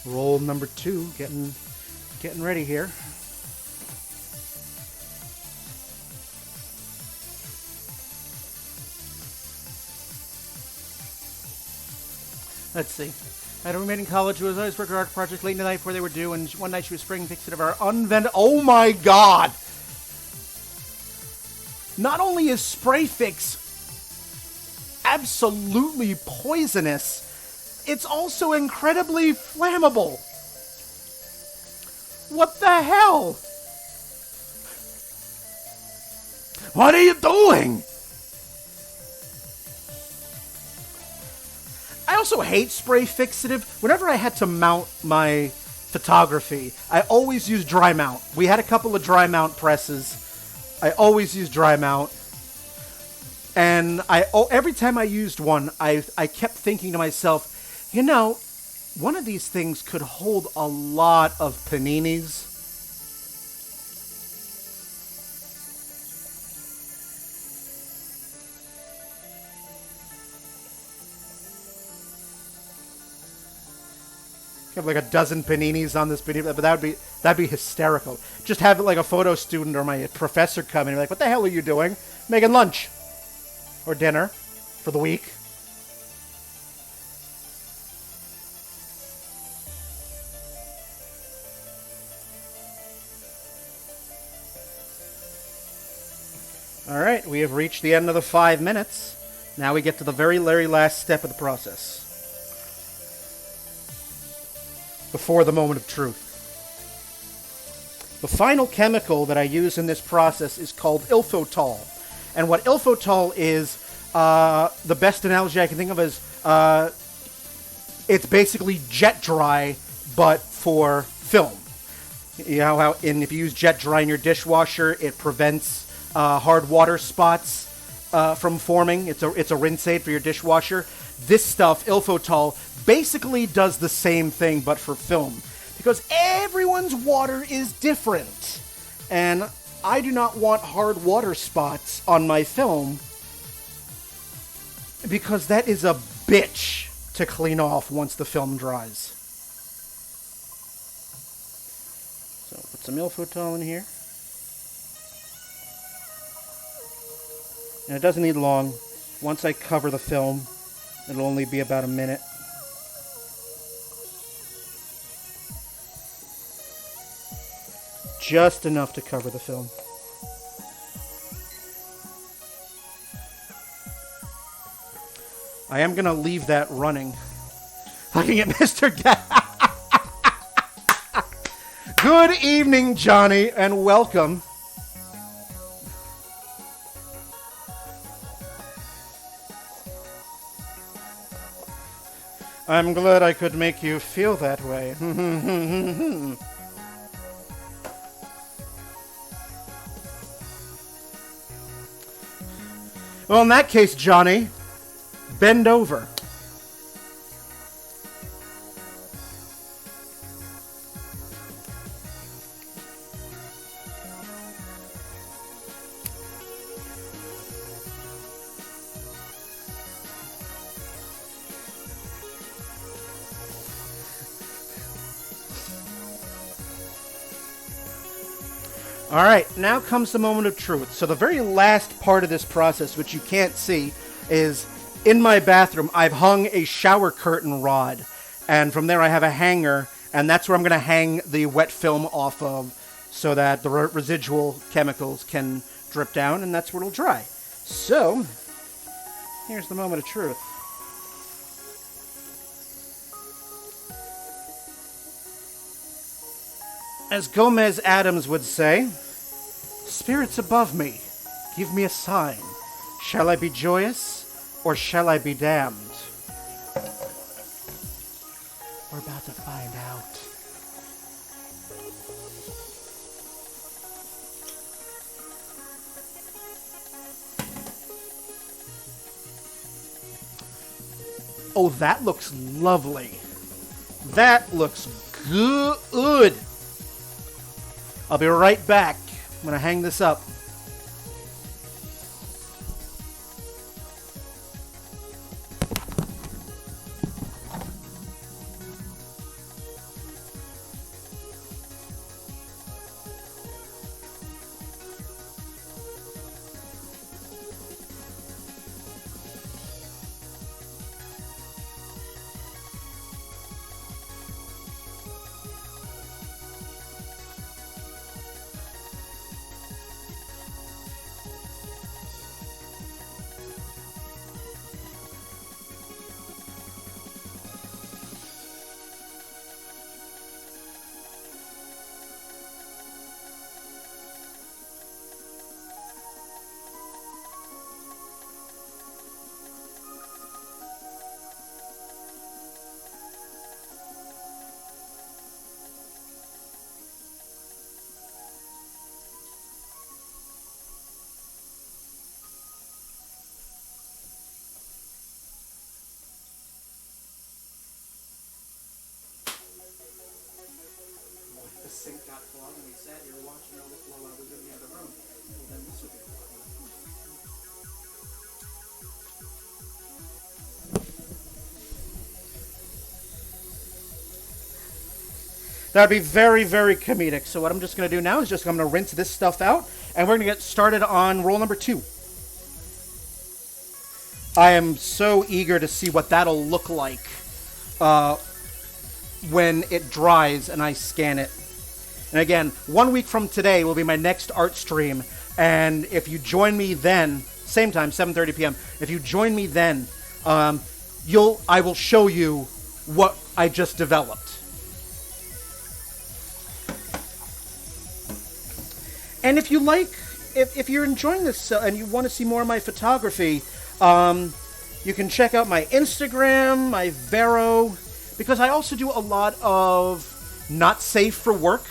Roll number 2, getting ready here. Let's see. I had a roommate in college who was always working on art projects late in the night before they were due, and one night she was spraying fixative of our unvented. Oh my god! Not only is spray fix absolutely poisonous, it's also incredibly flammable. What the hell? What are you doing? I also hate spray fixative. Whenever I had to mount my photography, I always used dry mount. We had a couple of dry mount presses. I always used dry mount. And every time I used one, I kept thinking to myself, you know, one of these things could hold a lot of paninis. Have like a dozen paninis on this panini, but that'd be hysterical. Just have like a photo student or my professor come in and be like, "What the hell are you doing? Making lunch or dinner for the week?" All right, we have reached the end of the 5 minutes. Now we get to the very last step of the process. Before the moment of truth. The final chemical that I use in this process is called ilfotol. And what ilfotol is, the best analogy I can think of is, it's basically jet dry, but for film. You know how if you use jet dry in your dishwasher, it prevents hard water spots from forming. It's a rinse aid for your dishwasher. This stuff, ilfotol, basically does the same thing, but for film. Because everyone's water is different. And I do not want hard water spots on my film, because that is a bitch to clean off once the film dries. So put some ilfotol in here. And it doesn't need long. Once I cover the film, it'll only be about a minute. Just enough to cover the film. I am going to leave that running. Looking at Mr. Good evening, Johnny, and welcome. I'm glad I could make you feel that way. Well, in that case, Johnny, bend over. All right, now comes the moment of truth. So the very last part of this process, which you can't see, is in my bathroom, I've hung a shower curtain rod. And from there I have a hanger, and that's where I'm going to hang the wet film off of so that the residual chemicals can drip down, and that's where it'll dry. So, here's the moment of truth. As Gomez Adams would say, "Spirits above me, give me a sign. Shall I be joyous, or shall I be damned?" We're about to find out. Oh, that looks lovely. That looks good. I'll be right back. I'm going to hang this up. the sink got clogged and we sat here watching all this while I was in the other room. Well, then this would be a lot more fun. That'd be very, very comedic. So what I'm just going to do now is I'm going to rinse this stuff out, and we're going to get started on roll number 2. I am so eager to see what that'll look like when it dries and I scan it. And again, 1 week from today will be my next art stream. And if you join me then, same time, 7:30 p.m. If you join me then, I will show you what I just developed. And if you like, if you're enjoying this and you want to see more of my photography, you can check out my Instagram, my Vero, because I also do a lot of not safe for work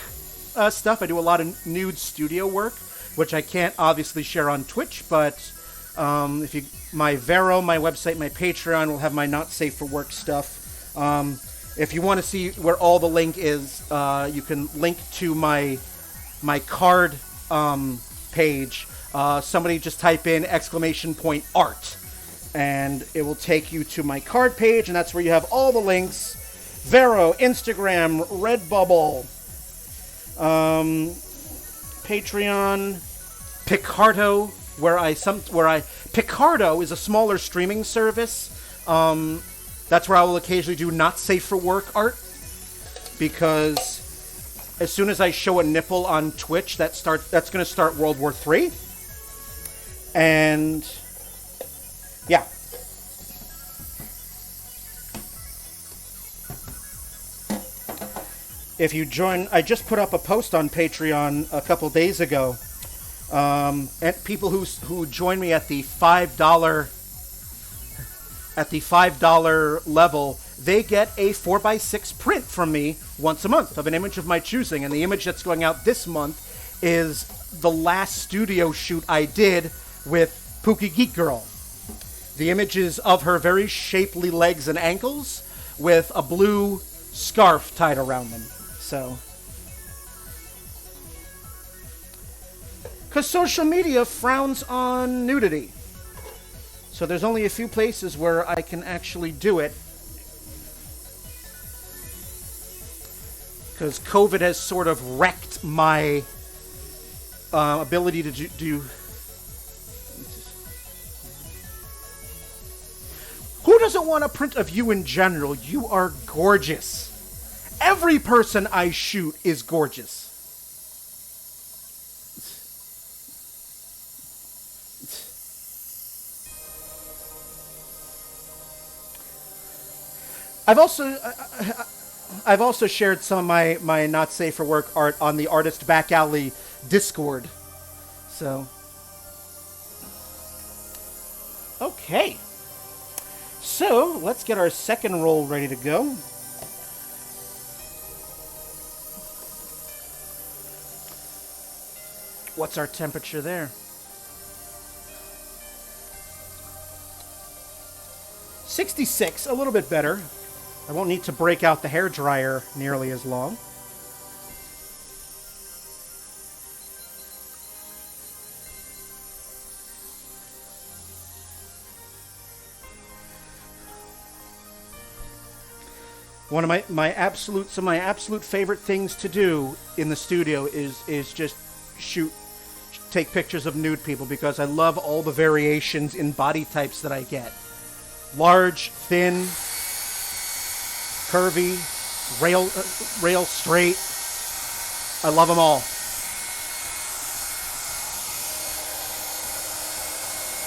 stuff. I do a lot of nude studio work, which I can't obviously share on Twitch, but my Vero, my website, my Patreon will have my not safe for work stuff. If you want to see where all the link is, you can link to my card page. Somebody just type in !art. And it will take you to my card page, and that's where you have all the links. Vero, Instagram, Redbubble, Patreon, Picardo, Picardo is a smaller streaming service. That's where I will occasionally do not safe for work art, because as soon as I show a nipple on Twitch, that's going to start World War III. And yeah. If you join, I just put up a post on Patreon a couple days ago. And people who join me at the $5 level, they get a 4x6 print from me once a month of an image of my choosing. And the image that's going out this month is the last studio shoot I did with Pookie Geek Girl. The image is of her very shapely legs and ankles with a blue scarf tied around them. So, because social media frowns on nudity. So there's only a few places where I can actually do it. Because COVID has sort of wrecked my ability to do. Who doesn't want a print of you in general? You are gorgeous. Every person I shoot is gorgeous. I've also shared some of my not safe for work art on the Artist Back Alley Discord. So, okay. So, let's get our second roll ready to go. What's our temperature there? 66, a little bit better. I won't need to break out the hairdryer nearly as long. One of my absolute favorite things to do in the studio is just take pictures of nude people, because I love all the variations in body types that I get. Large, thin, curvy, rail straight. I love them all.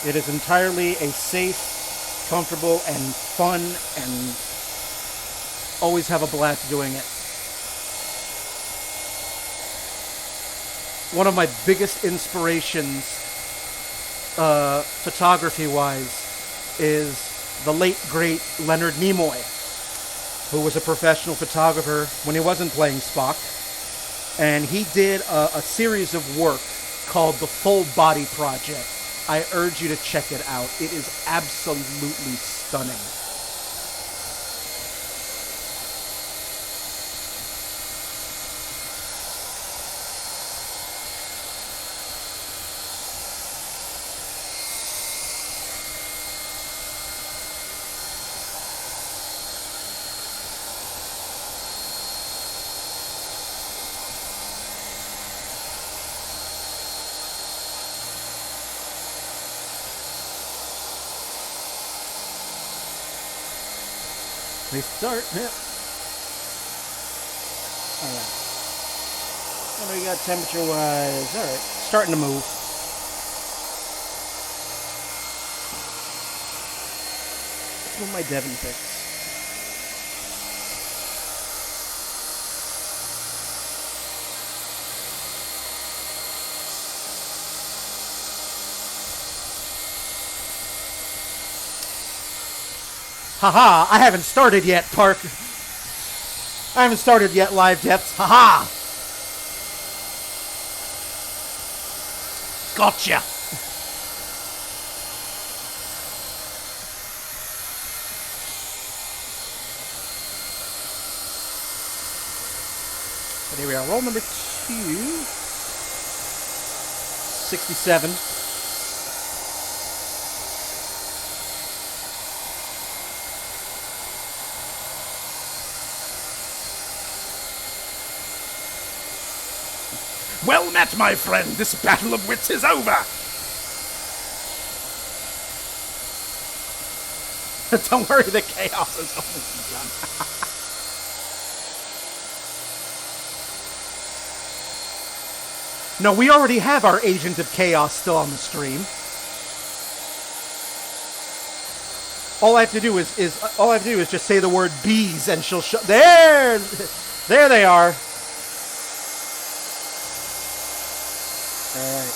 It is entirely a safe, comfortable, and fun, and always have a blast doing it. One of my biggest inspirations, photography-wise, is the late, great Leonard Nimoy, who was a professional photographer when he wasn't playing Spock. And he did a series of work called the Full Body Project. I urge you to check it out. It is absolutely stunning. Restart. Yep. Alright. What do we got temperature wise? Alright. Starting to move. Let's move my Devon picks. Haha, I haven't started yet, Park. I haven't started yet, Live Depths. Haha! Gotcha! But here we are. Roll number 2. 67. Well met, my friend. This battle of wits is over. Don't worry, the chaos is almost done. No, we already have our Agent of Chaos still on the stream. All I have to do is just say the word bees and she'll show. There they are. All right.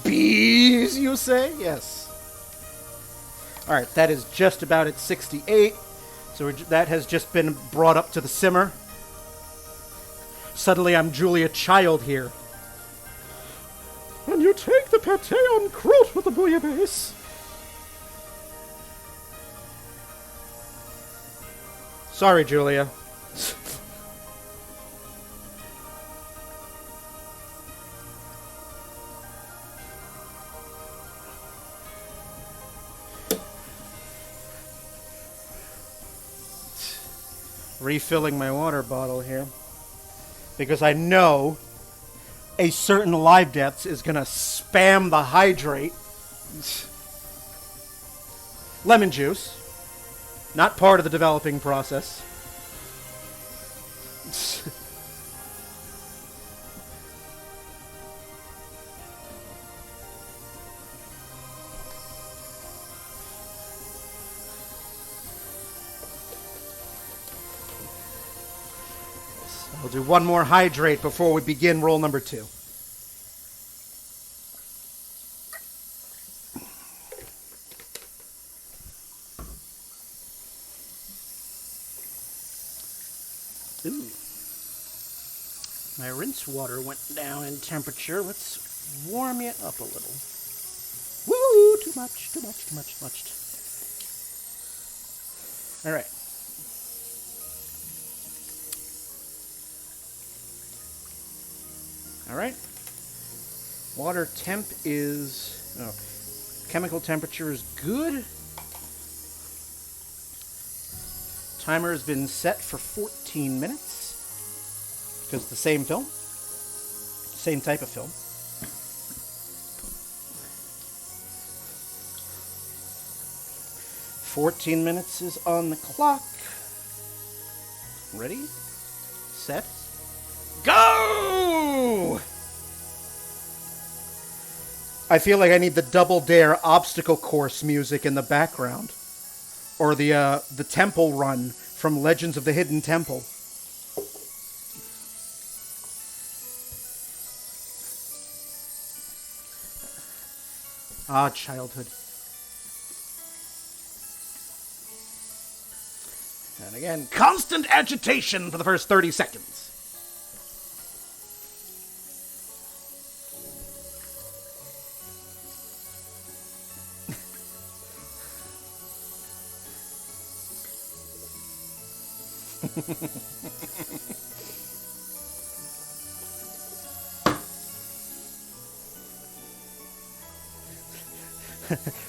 Bees, you say? Yes. All right, that is just about at 68. So that has just been brought up to the simmer. Suddenly I'm Julia Child here. And you take the pate en croûte with the bouillabaisse. Sorry, Julia. Refilling my water bottle here. Because I know a certain Live Depths is going to spam the hydrate. Lemon juice. Not part of the developing process. I'll do one more hydrate before we begin roll number 2. Ooh. My rinse water went down in temperature. Let's warm it up a little. Woo! Too much. All right. All right. Water temp is... Oh, chemical temperature is good. Timer has been set for 14 minutes. Because it's the same film. Same type of film. "14 minutes is on the clock. Ready? Set. Go! I feel like I need the Double Dare obstacle course music in the background. Or the temple run from Legends of the Hidden Temple. Ah, childhood. And again, constant agitation for the first 30 seconds.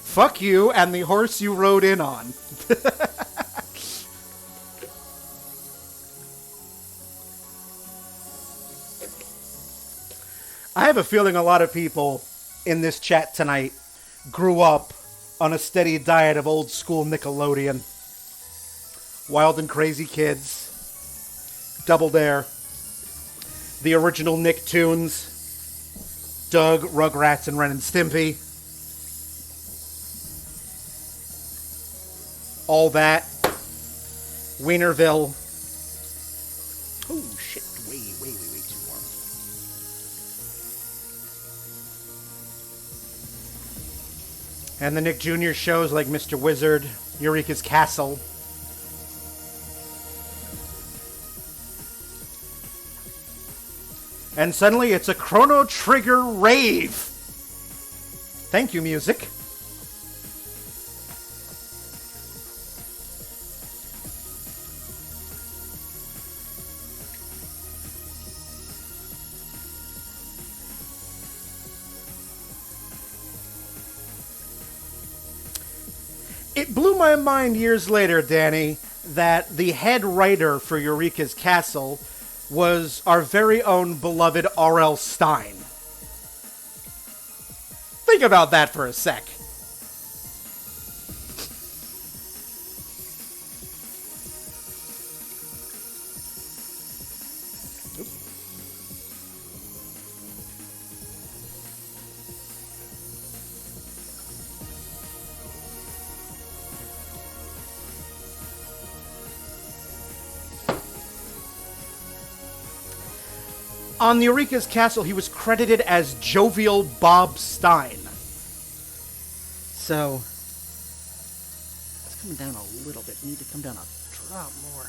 Fuck you and the horse you rode in on. have a feeling a lot of people in this chat tonight grew up on a steady diet of old school Nickelodeon. Wild and Crazy Kids, Double Dare, the original Nicktoons, Doug, Rugrats, and Ren and Stimpy. All that. Wienerville. Oh, shit. Way too warm. And the Nick Jr. shows like Mr. Wizard, Eureka's Castle. And suddenly it's a Chrono Trigger rave. Thank you, music. It blew my mind years later, Danny, that the head writer for Eureka's Castle was our very own beloved R.L. Stine. Think about that for a sec. On the Eureka's Castle, he was credited as Jovial Bob Stein. So, it's coming down a little bit. Need to come down a drop more.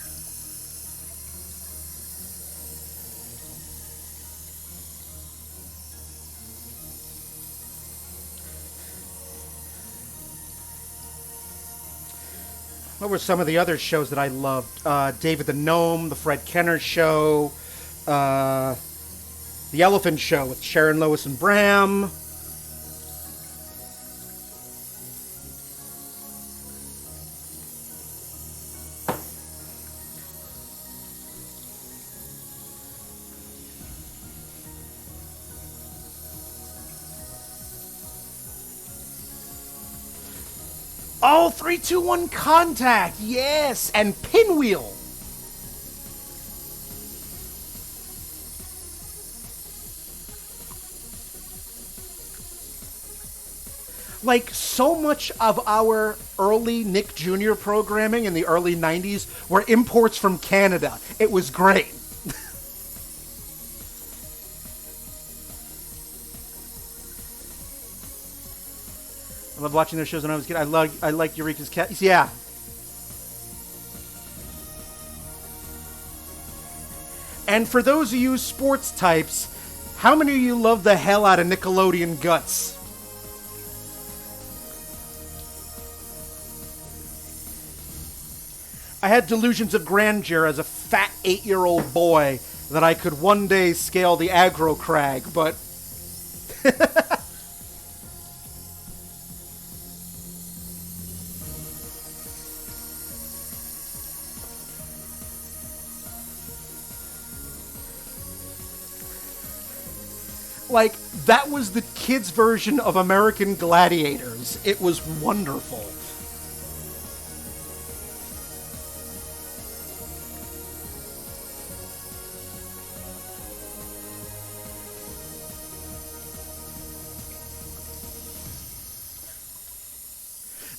What were some of the other shows that I loved? David the Gnome, The Fred Kenner Show, The Elephant Show with Sharon, Lois, and Bram. Oh, 3-2-1 Contact, yes, and Pinwheel. Like, so much of our early Nick Jr. programming in the early 90s were imports from Canada. It was great. I loved watching those shows when I was a kid. I liked Eureka's Cat. Yeah. And for those of you sports types, how many of you love the hell out of Nickelodeon Guts? I had delusions of grandeur as a fat 8-year-old boy that I could one day scale the aggro crag, but like, that was the kids' version of American Gladiators. It was wonderful.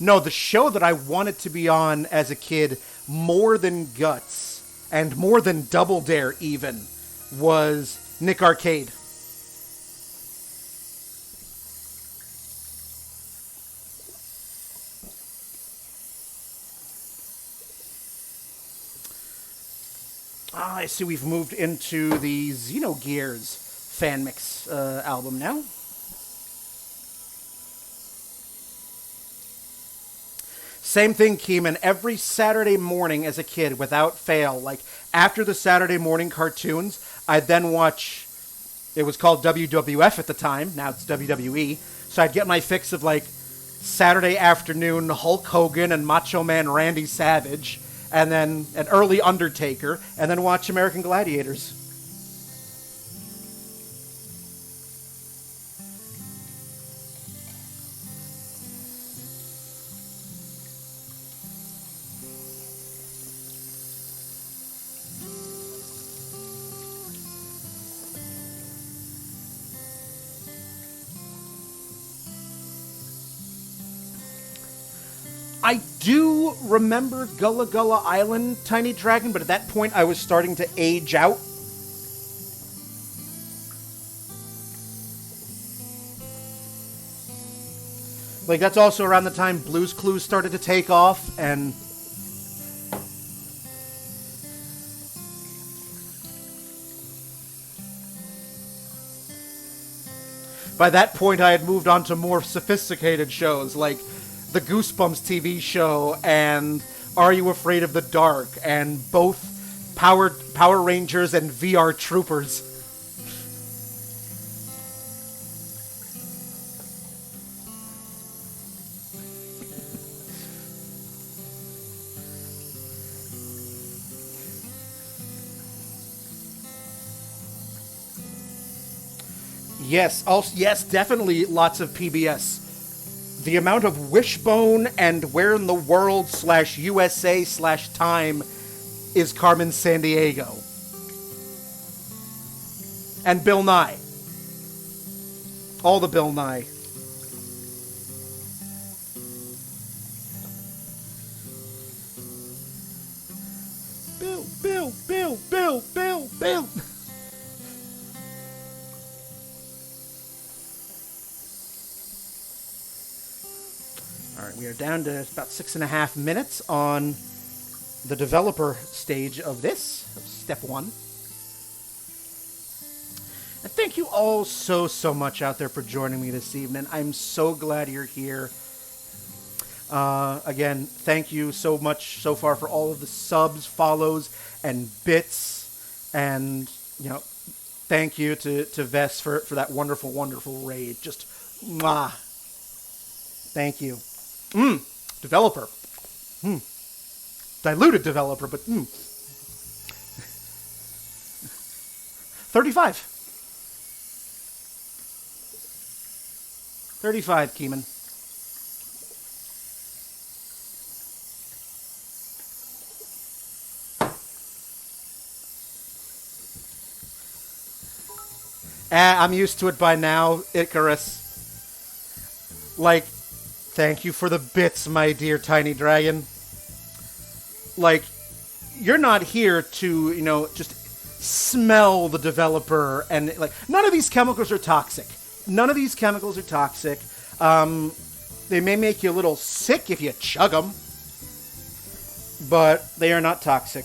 No, the show that I wanted to be on as a kid more than Guts and more than Double Dare even was Nick Arcade. I see we've moved into the Xenogears fan mix album now. Same thing, Keeman. Every Saturday morning as a kid, without fail, like after the Saturday morning cartoons, I'd then watch, it was called WWF at the time, now it's WWE, so I'd get my fix of like Saturday afternoon Hulk Hogan and Macho Man Randy Savage, and then an early Undertaker, and then watch American Gladiators. I do remember Gullah Gullah Island, Tiny Dragon, but at that point I was starting to age out. Like, that's also around the time Blue's Clues started to take off, and by that point I had moved on to more sophisticated shows, like the Goosebumps TV show and Are You Afraid of the Dark, and both Power Rangers and VR Troopers. Yes, also, yes, definitely lots of PBS. The amount of Wishbone and Where in the World /USA/Time is Carmen Sandiego. And Bill Nye. All the Bill Nye. Bill. Alright, we are down to about 6.5 minutes on the developer stage of this, of step 1. And thank you all so much out there for joining me this evening. I'm so glad you're here. Again, thank you so much so far for all of the subs, follows, and bits. And, you know, thank you to Vess for that wonderful, wonderful raid. Just, mwah. Thank you. Developer. Diluted developer, but 35. 35, Keeman. I'm used to it by now, Icarus. Like, thank you for the bits, my dear Tiny Dragon. Like, you're not here to, you know, just smell the developer and, like, none of these chemicals are toxic. None of these chemicals are toxic. They may make you a little sick if you chug them, but they are not toxic.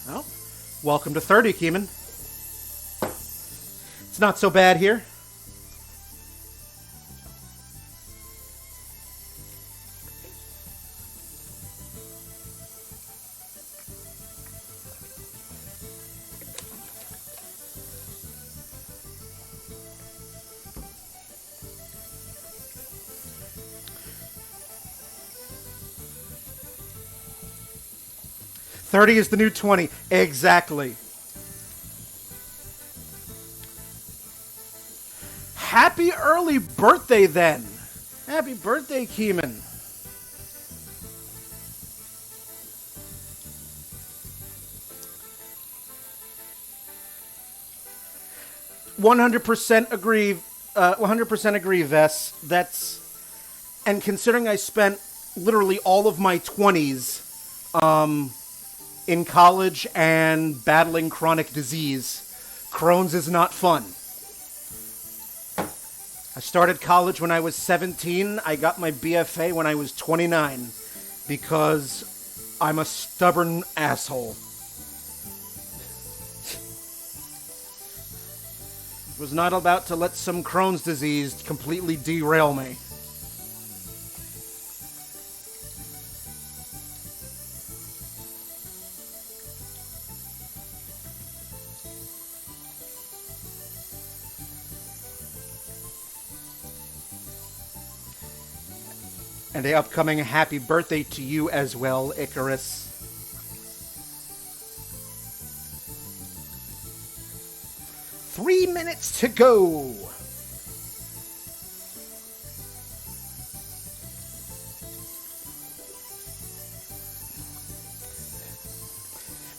Well, welcome to 30, Keeman. It's not so bad here. $30 is the new 20. Exactly. Happy early birthday, then. Happy birthday, Keeman. $100% agree. 100% agree, Vess. That's, and considering I spent literally all of my 20s, in college and battling chronic disease, Crohn's is not fun. I started college when I was 17. I got my BFA when I was 29 because I'm a stubborn asshole. Was not about to let some Crohn's disease completely derail me. And a upcoming happy birthday to you as well, Icarus. Three minutes to go.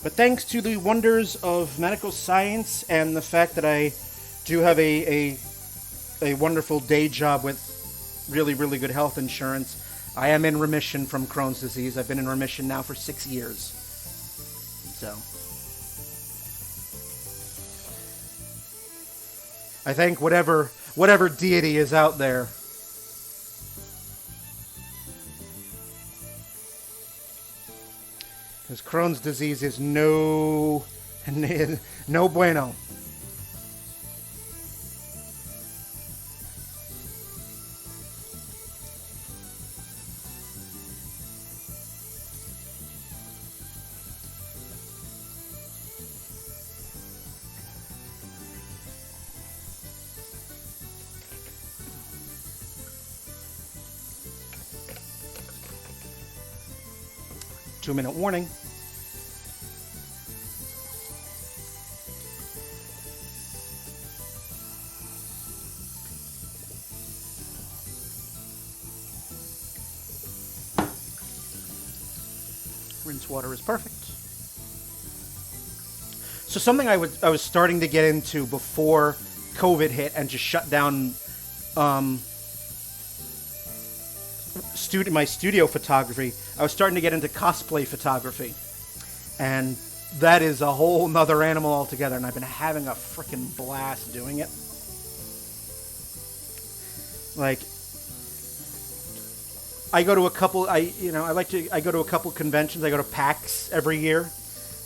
But thanks to the wonders of medical science and the fact that I do have a wonderful day job with really, really good health insurance, I am in remission from Crohn's disease. I've been in remission now for 6 years. So I thank whatever deity is out there. Because Crohn's disease is no bueno. Two-minute warning. Rinse water is perfect. So something I was starting to get into before COVID hit and just shut down my studio photography. I was starting to get into cosplay photography, and that is a whole nother animal altogether. And I've been having a freaking blast doing it. Like, I go to a couple. I go to a couple conventions. I go to PAX every year,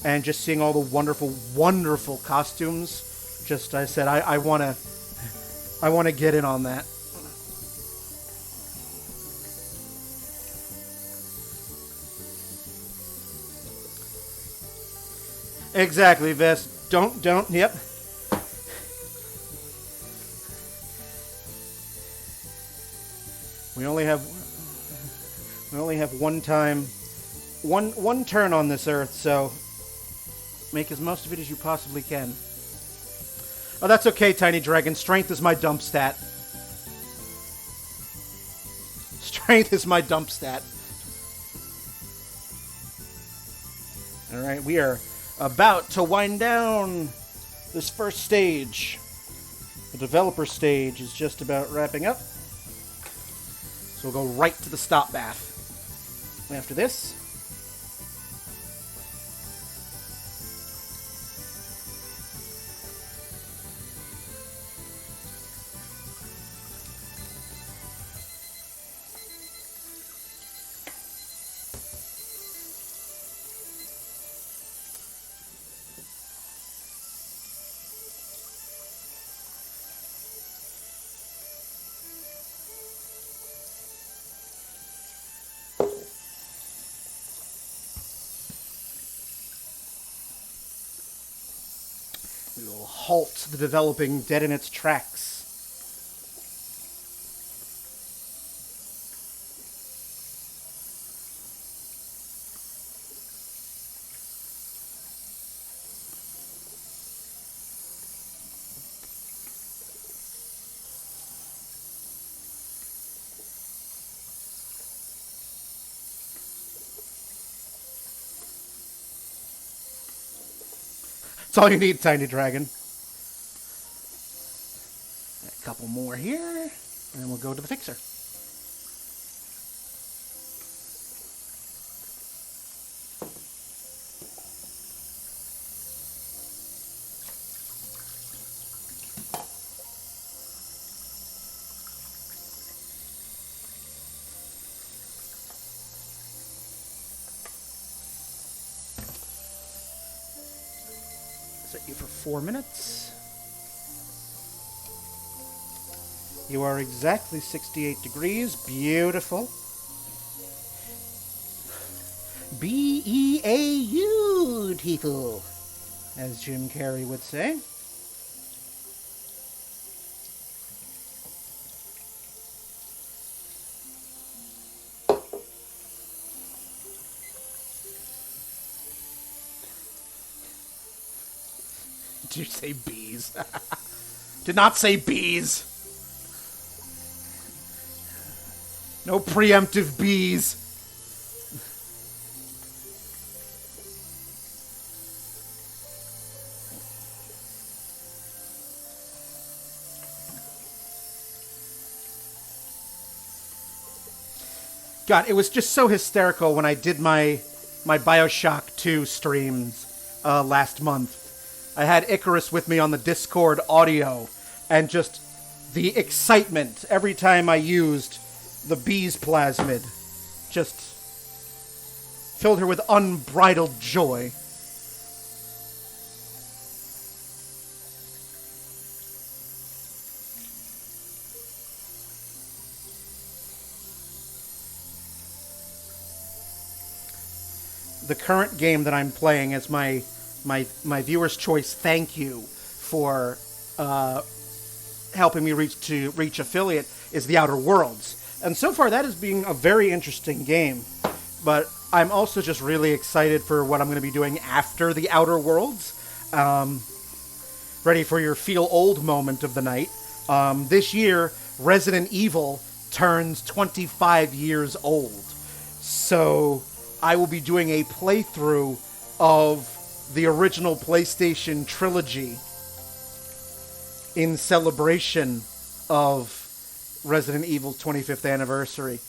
and just seeing all the wonderful, wonderful costumes. Just I said I want to get in on that. Exactly, Vest. Don't. Yep. We only have one time, one turn on this earth, so make as most of it as you possibly can. Oh, that's okay, Tiny Dragon. Strength is my dump stat. Strength is my dump stat. All right, we are about to wind down this first stage. The developer stage is just about wrapping up. So we'll go right to the stop bath. After this, we will halt the developing dead in its tracks. That's all you need, Tiny Dragon. A couple more here, and then we'll go to the fixer. Set you for 4 minutes. You are exactly 68 degrees. Beautiful. Beautiful, as Jim Carrey would say. Did you say bees? Did not say bees. No preemptive bees. God, it was just so hysterical when I did my Bioshock 2 streams last month. I had Icarus with me on the Discord audio, and just the excitement every time I used the bee's plasmid just filled her with unbridled joy. The current game that I'm playing as my viewer's choice thank you for helping me reach affiliate is The Outer Worlds. And so far that is being a very interesting game. But I'm also just really excited for what I'm going to be doing after The Outer Worlds. Ready for your feel old moment of the night. This year, Resident Evil turns 25 years old. So I will be doing a playthrough of the original PlayStation trilogy in celebration of Resident Evil's 25th anniversary.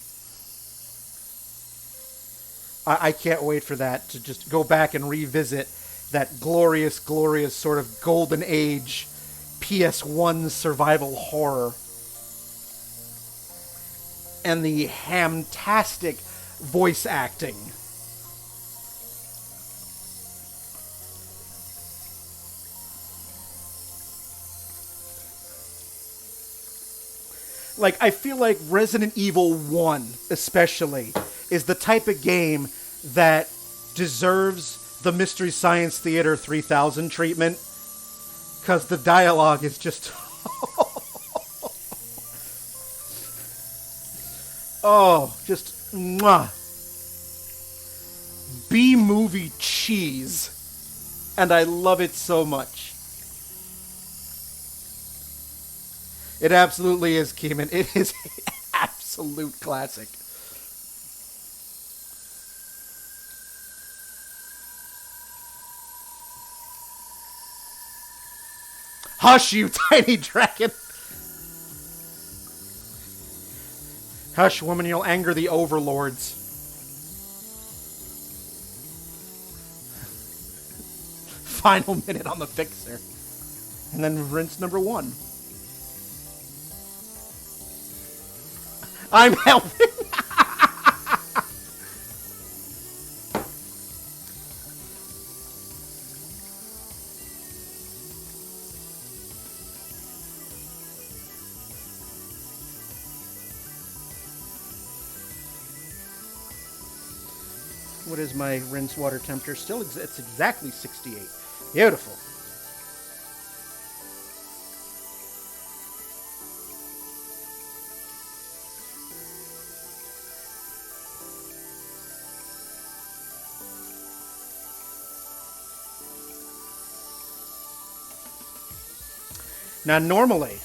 I can't wait for that, to just go back and revisit that glorious, glorious sort of golden age PS1 survival horror. And the hamtastic voice acting. Like, I feel like Resident Evil 1, especially, is the type of game that deserves the Mystery Science Theater 3000 treatment, because the dialogue is just... oh, just... mwah. B-movie cheese. And I love it so much. It absolutely is, Keeman. It is an absolute classic. Hush, you tiny dragon! Hush, woman, you'll anger the overlords. Final minute on the fixer. And then rinse number 1. I'm helping. What is my rinse water temperature? Still, it's exactly 68. Beautiful. Now, normally,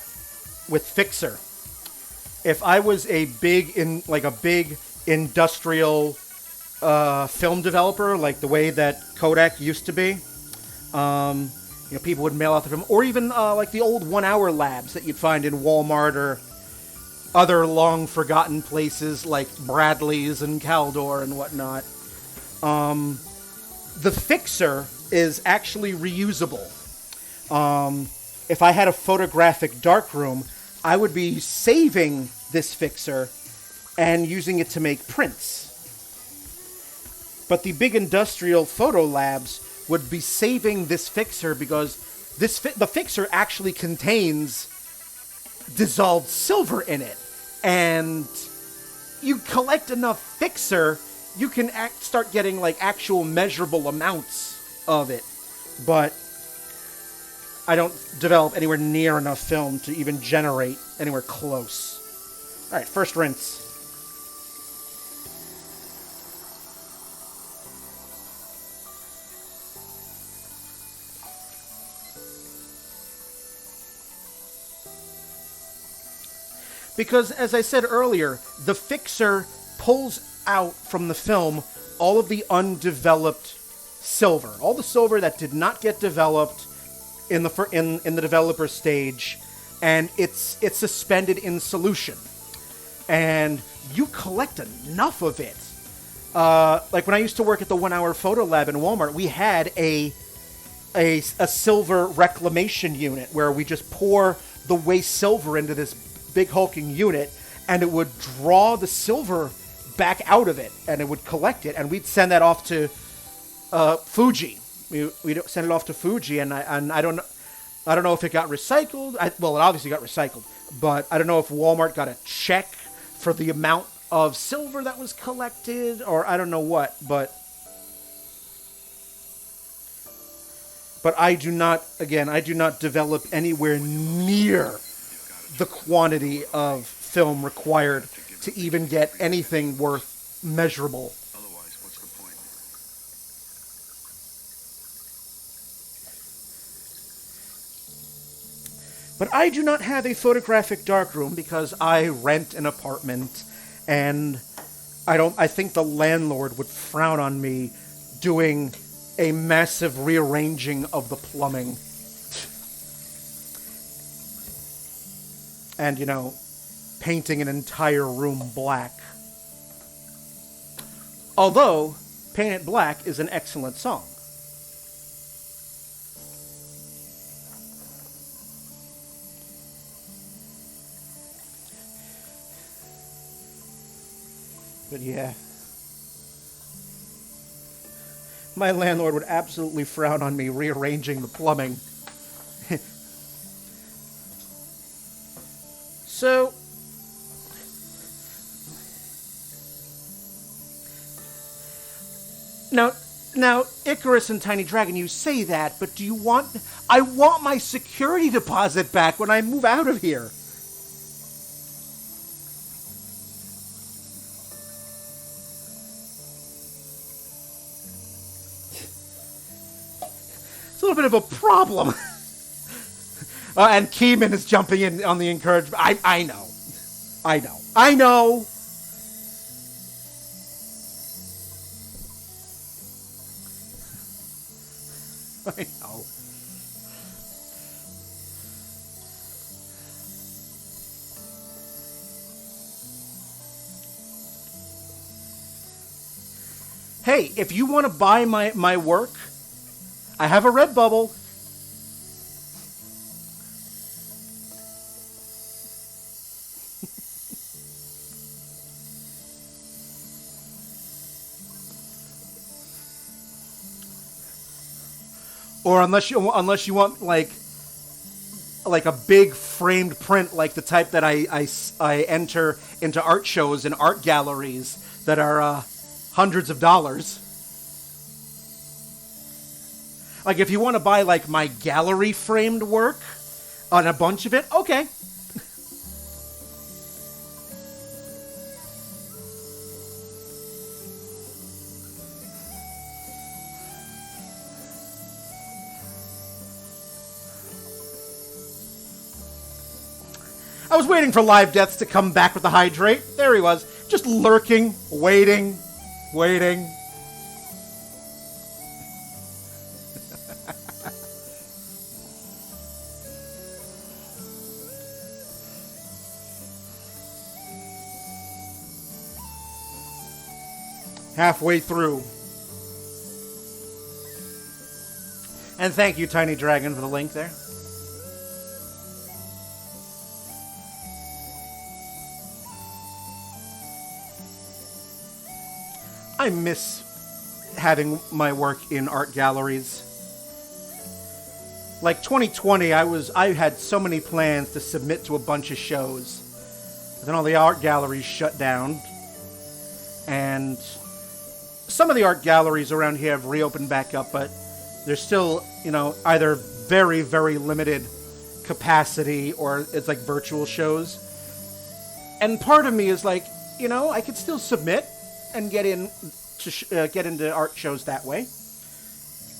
with Fixer, if I was a big industrial film developer, like the way that Kodak used to be, people would mail out the film, or even like the old 1 Hour labs that you'd find in Walmart or other long forgotten places like Bradley's and Caldor and whatnot. The Fixer is actually reusable. If I had a photographic darkroom, I would be saving this Fixer and using it to make prints. But the big industrial photo labs would be saving this Fixer because the Fixer actually contains dissolved silver in it. And you collect enough Fixer, you can start getting like actual measurable amounts of it. But I don't develop anywhere near enough film to even generate anywhere close. Alright, first rinse. Because, as I said earlier, the Fixer pulls out from the film all of the undeveloped silver. All the silver that did not get developed in the developer stage, and it's suspended in solution. and you collect enough of it. Like when I used to work at the 1 Hour Photo Lab in Walmart, we had a silver reclamation unit where we just pour the waste silver into this big hulking unit, and it would draw the silver back out of it, and it would collect it, and we'd send that off to Fuji. We'd send it off to Fuji, and I don't know if it got recycled. Well, it obviously got recycled, but I don't know if Walmart got a check for the amount of silver that was collected, or I don't know what, but I do not develop anywhere near the quantity of film required to even get anything worth measurable. Otherwise, what's the point? But I do not have a photographic darkroom because I rent an apartment, and I think the landlord would frown on me doing a massive rearranging of the plumbing. And, painting an entire room black. Although, Paint It Black is an excellent song. But yeah. My landlord would absolutely frown on me rearranging the plumbing. So, now, Icarus and Tiny Dragon, you say that, but I want my security deposit back when I move out of here. It's a little bit of a problem. And Keyman is jumping in on the encouragement. I know. I know. I know. Hey, if you want to buy my work, I have a Redbubble. Or unless you want like a big framed print like the type that I enter into art shows and art galleries that are hundreds of dollars. Like if you want to buy like my gallery framed work on a bunch of it, okay. I was waiting for Live Deaths to come back with the hydrate. There he was, just lurking, waiting. Halfway through. And thank you, Tiny Dragon, for the link there. I miss having my work in art galleries. Like 2020, I had so many plans to submit to a bunch of shows. But then all the art galleries shut down. And some of the art galleries around here have reopened back up, but they're still, either very, very limited capacity or it's like virtual shows. And part of me is like, I could still submit and get into art shows that way.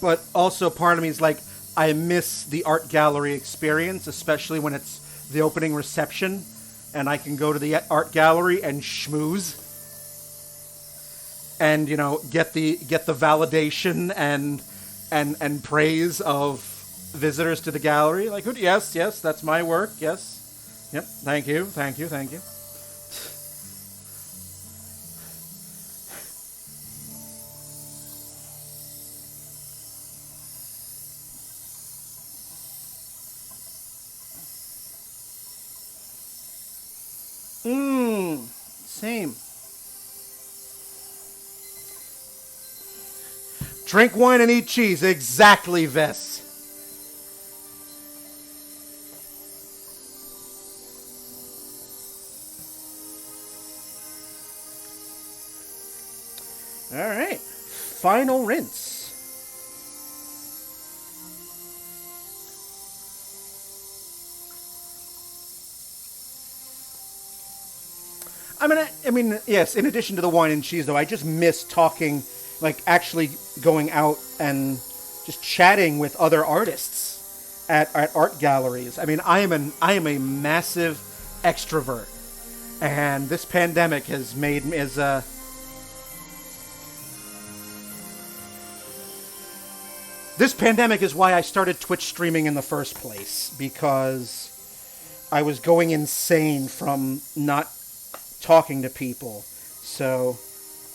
But also part of me is like, I miss the art gallery experience, especially when it's the opening reception and I can go to the art gallery and schmooze and get the validation and praise of visitors to the gallery. Like, yes, that's my work. Yes, yep. Thank you. Drink wine and eat cheese. Exactly, Vess. All right. Final rinse. I mean, yes, in addition to the wine and cheese, though, I just miss talking, like actually going out and just chatting with other artists at art galleries. I mean, I am a massive extrovert, and this pandemic has made me as a this pandemic is why I started Twitch streaming in the first place, because I was going insane from not talking to people. So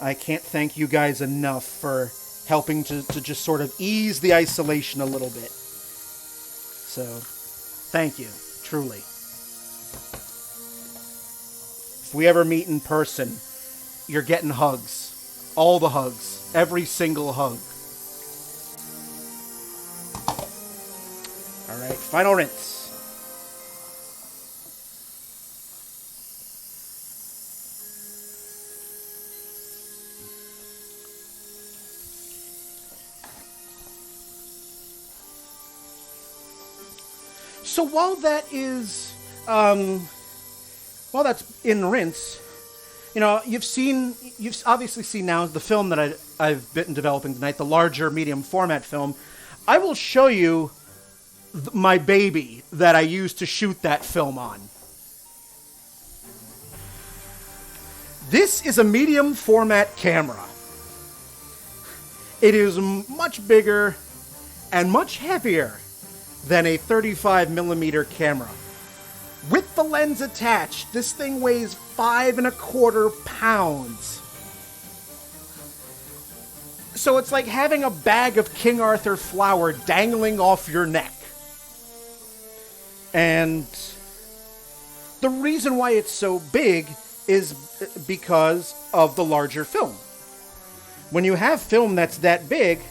I can't thank you guys enough for helping to just sort of ease the isolation a little bit. So thank you, truly. If we ever meet in person, you're getting hugs. All the hugs. Every single hug. All right, final rinse. So while that's in rinse, you know, you've obviously seen now the film that I've been developing tonight, the larger medium format film. I will show you my baby that I used to shoot that film on. This is a medium format camera. It is much bigger and much heavier than a 35mm camera. With the lens attached, this thing weighs 5.25 pounds. So it's like having a bag of King Arthur flour dangling off your neck. And the reason why it's so big is because of the larger film. When you have film that's that big,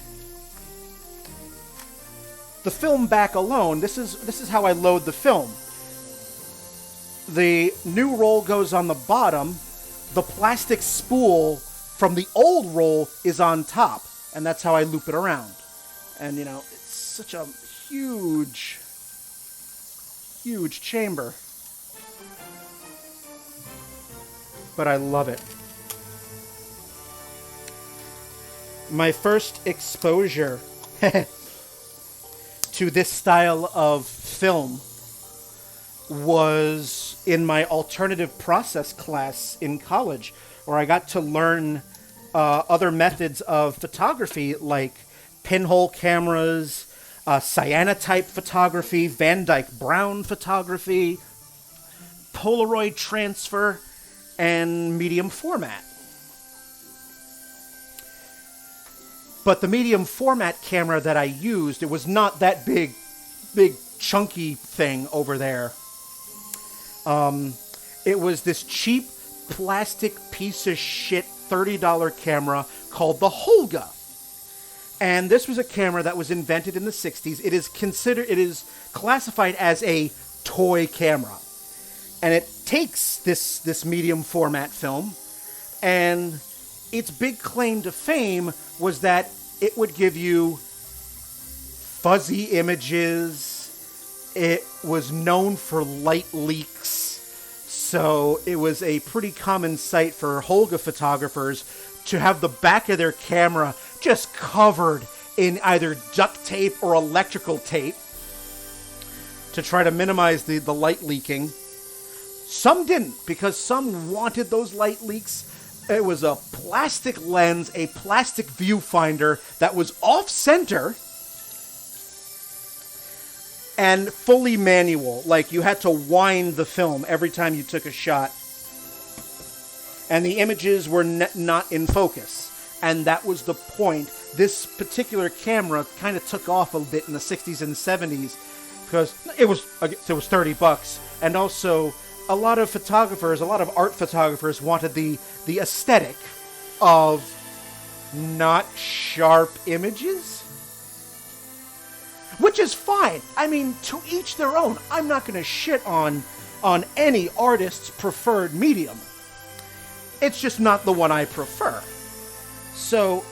the film back alone, this is how I load the film. The new roll goes on the bottom. The plastic spool from the old roll is on top. And that's how I loop it around. And, you know, it's such a huge, huge chamber. But I love it. My first exposure to this style of film was in my alternative process class in college, where I got to learn other methods of photography like pinhole cameras, cyanotype photography, Van Dyke Brown photography, Polaroid transfer, and medium format. But the medium format camera that I used, it was not that big chunky thing over there. It was this cheap plastic piece of shit $30 camera called the Holga. And this was a camera that was invented in the 60s. It is classified as a toy camera. And it takes this medium format film, and its big claim to fame was that it would give you fuzzy images. It was known for light leaks. So it was a pretty common sight for Holga photographers to have the back of their camera just covered in either duct tape or electrical tape to try to minimize the light leaking. Some didn't, because some wanted those light leaks. It was a plastic lens, a plastic viewfinder that was off-center and fully manual. Like, you had to wind the film every time you took a shot. And the images were not in focus. And that was the point. This particular camera kind of took off a bit in the 60s and 70s because it was $30. And also, a lot of art photographers wanted the aesthetic of not sharp images. Which is fine. I mean, to each their own. I'm not going to shit on any artist's preferred medium. It's just not the one I prefer. So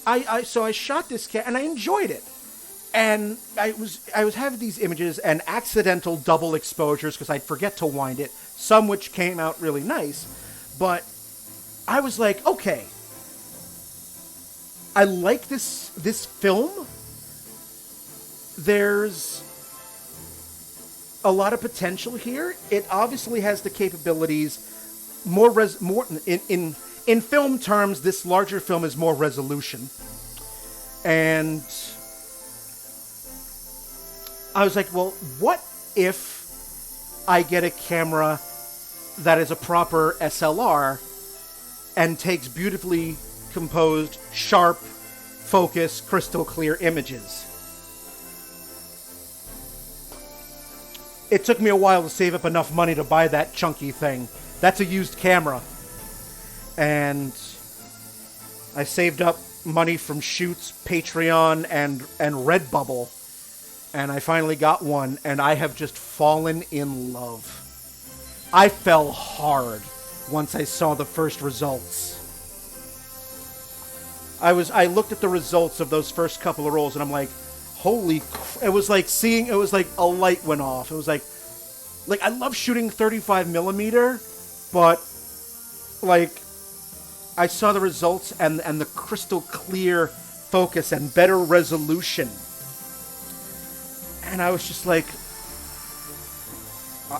I shot this cat and I enjoyed it. And I was having these images and accidental double exposures because I'd forget to wind it, some which came out really nice. But I was like, okay, I like this film. There's a lot of potential here. It obviously has the capabilities, more in film terms, this larger film is more resolution. And I was like, well, what if I get a camera that is a proper SLR and takes beautifully composed, sharp, focused, crystal clear images? It took me a while to save up enough money to buy that chunky thing. That's a used camera. And I saved up money from Shoots, Patreon, and Redbubble. And I finally got one, and I have just fallen in love. I fell hard once I saw the first results. I looked at the results of those first couple of rolls, and I'm like, holy it was like a light went off. It was like I love shooting 35 millimeter, but like I saw the results and the crystal clear focus and better resolution, and I was just like,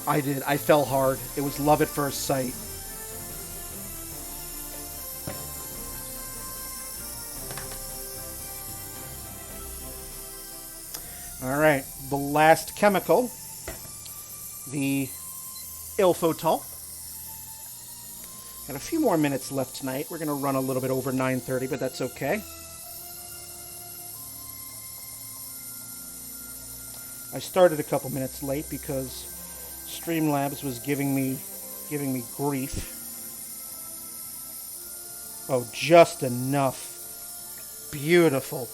I fell hard. It was love at first sight. All right, the last chemical, the Ilfotol. Got a few more minutes left tonight. We're going to run a little bit over 9:30, but that's okay. I started a couple minutes late because Streamlabs was giving me grief. Oh, just enough. Beautiful.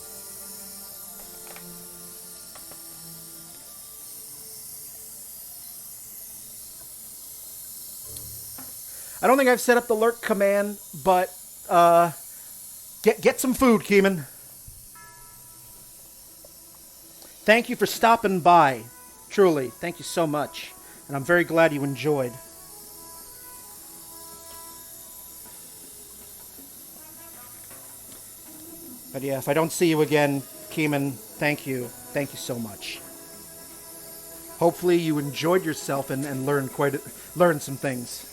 I don't think I've set up the lurk command, but get some food, Keeman. Thank you for stopping by. Truly, thank you so much. And I'm very glad you enjoyed. But yeah, if I don't see you again, Keeman, thank you. Thank you so much. Hopefully you enjoyed yourself and learned some things.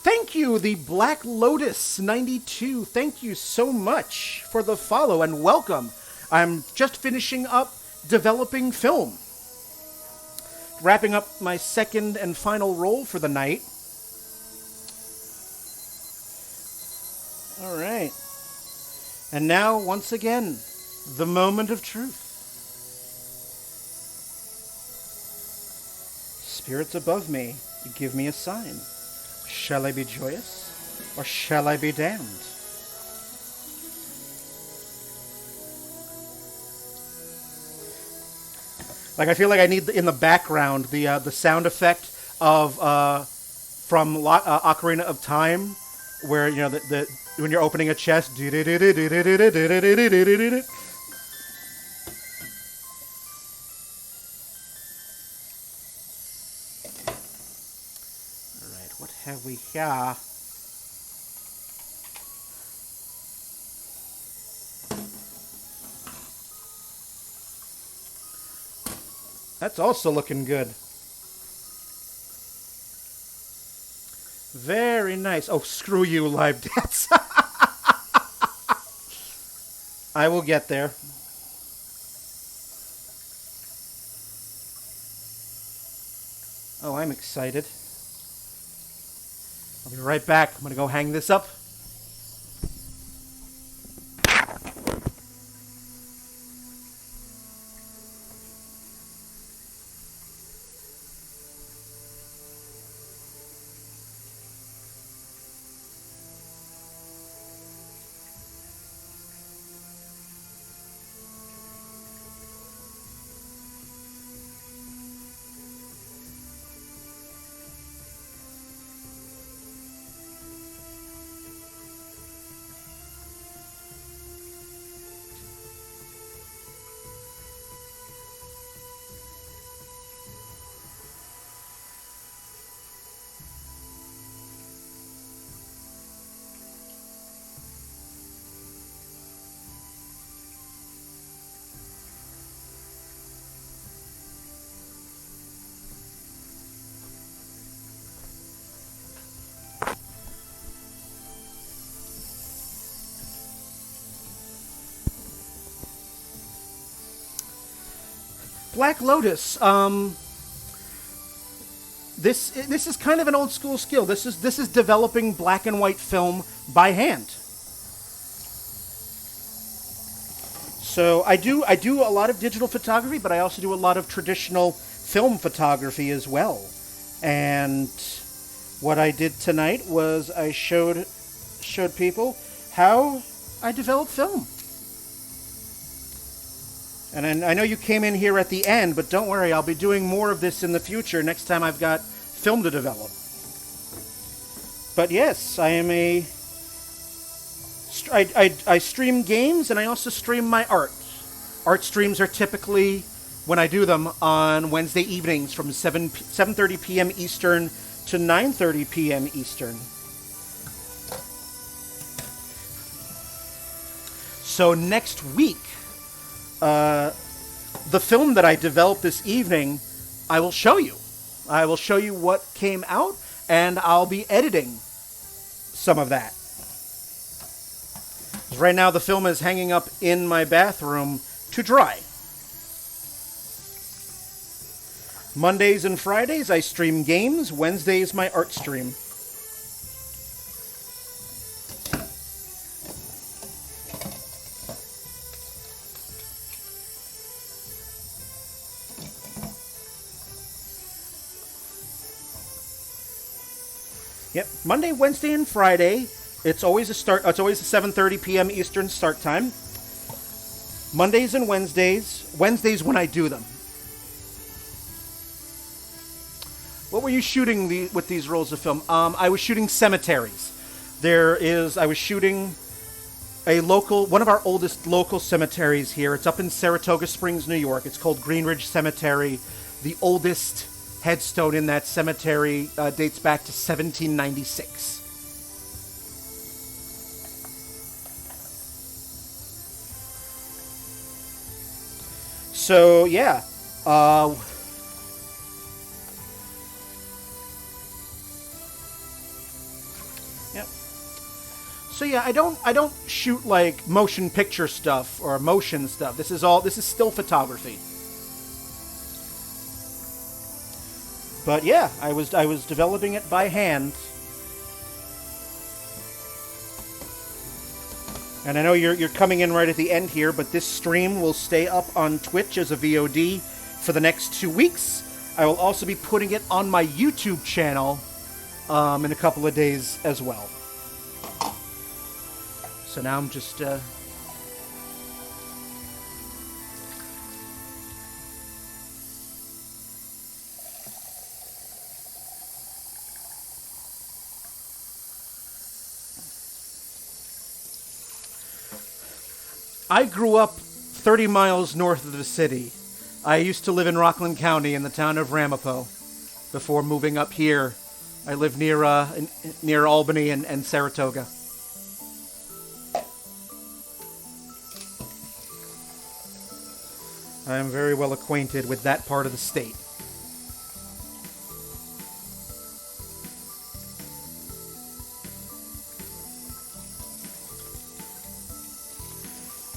Thank you, the Black Lotus 92. Thank you so much for the follow and welcome. I'm just finishing up developing film. Wrapping up my second and final roll for the night. All right. And now, once again, the moment of truth. Spirits above me, give me a sign. Shall I be joyous, or shall I be damned? Like, I feel like I need in the background the sound effect of from Ocarina of Time, where you know the when you're opening a chest. All right, what have we here? That's also looking good. Very nice. Oh, screw you, live dance. I will get there. Oh, I'm excited. I'll be right back. I'm going to go hang this up. Black Lotus. This is kind of an old school skill. This is developing black and white film by hand. So I do a lot of digital photography, but I also do a lot of traditional film photography as well. And what I did tonight was I showed people how I develop film. And I know you came in here at the end, but don't worry, I'll be doing more of this in the future next time I've got film to develop. But yes, I am I stream games, and I also stream my art. Art streams are typically, when I do them, on Wednesday evenings from 7:30 p.m. Eastern to 9:30 p.m. Eastern. So next week, the film that I developed this evening, I will show you. I will show you what came out, and I'll be editing some of that. Right now, the film is hanging up in my bathroom to dry. Mondays and Fridays, I stream games. Wednesdays, my art stream. Yep, Monday, Wednesday, and Friday. It's always It's always a 7:30 p.m. Eastern start time. Mondays and Wednesdays. Wednesdays when I do them. What were you shooting with these rolls of film? I was shooting cemeteries. I was shooting one of our oldest local cemeteries here. It's up in Saratoga Springs, New York. It's called Greenridge Cemetery. The oldest headstone in that cemetery dates back to 1796. So yeah, yep. So yeah, I don't shoot like motion picture stuff or motion stuff. This is still photography. But yeah, I was developing it by hand. And I know you're coming in right at the end here, but this stream will stay up on Twitch as a VOD for the next 2 weeks. I will also be putting it on my YouTube channel in a couple of days as well. So now I'm just... I grew up 30 miles north of the city. I used to live in Rockland County in the town of Ramapo before moving up here. I live near Albany and Saratoga. I am very well acquainted with that part of the state.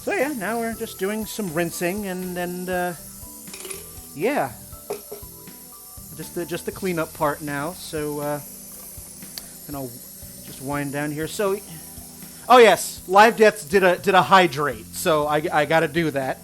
So yeah, now we're just doing some rinsing and yeah, just the cleanup part now. So and I'll just wind down here. So, oh yes, Live Deaths did a hydrate, so I got to do that.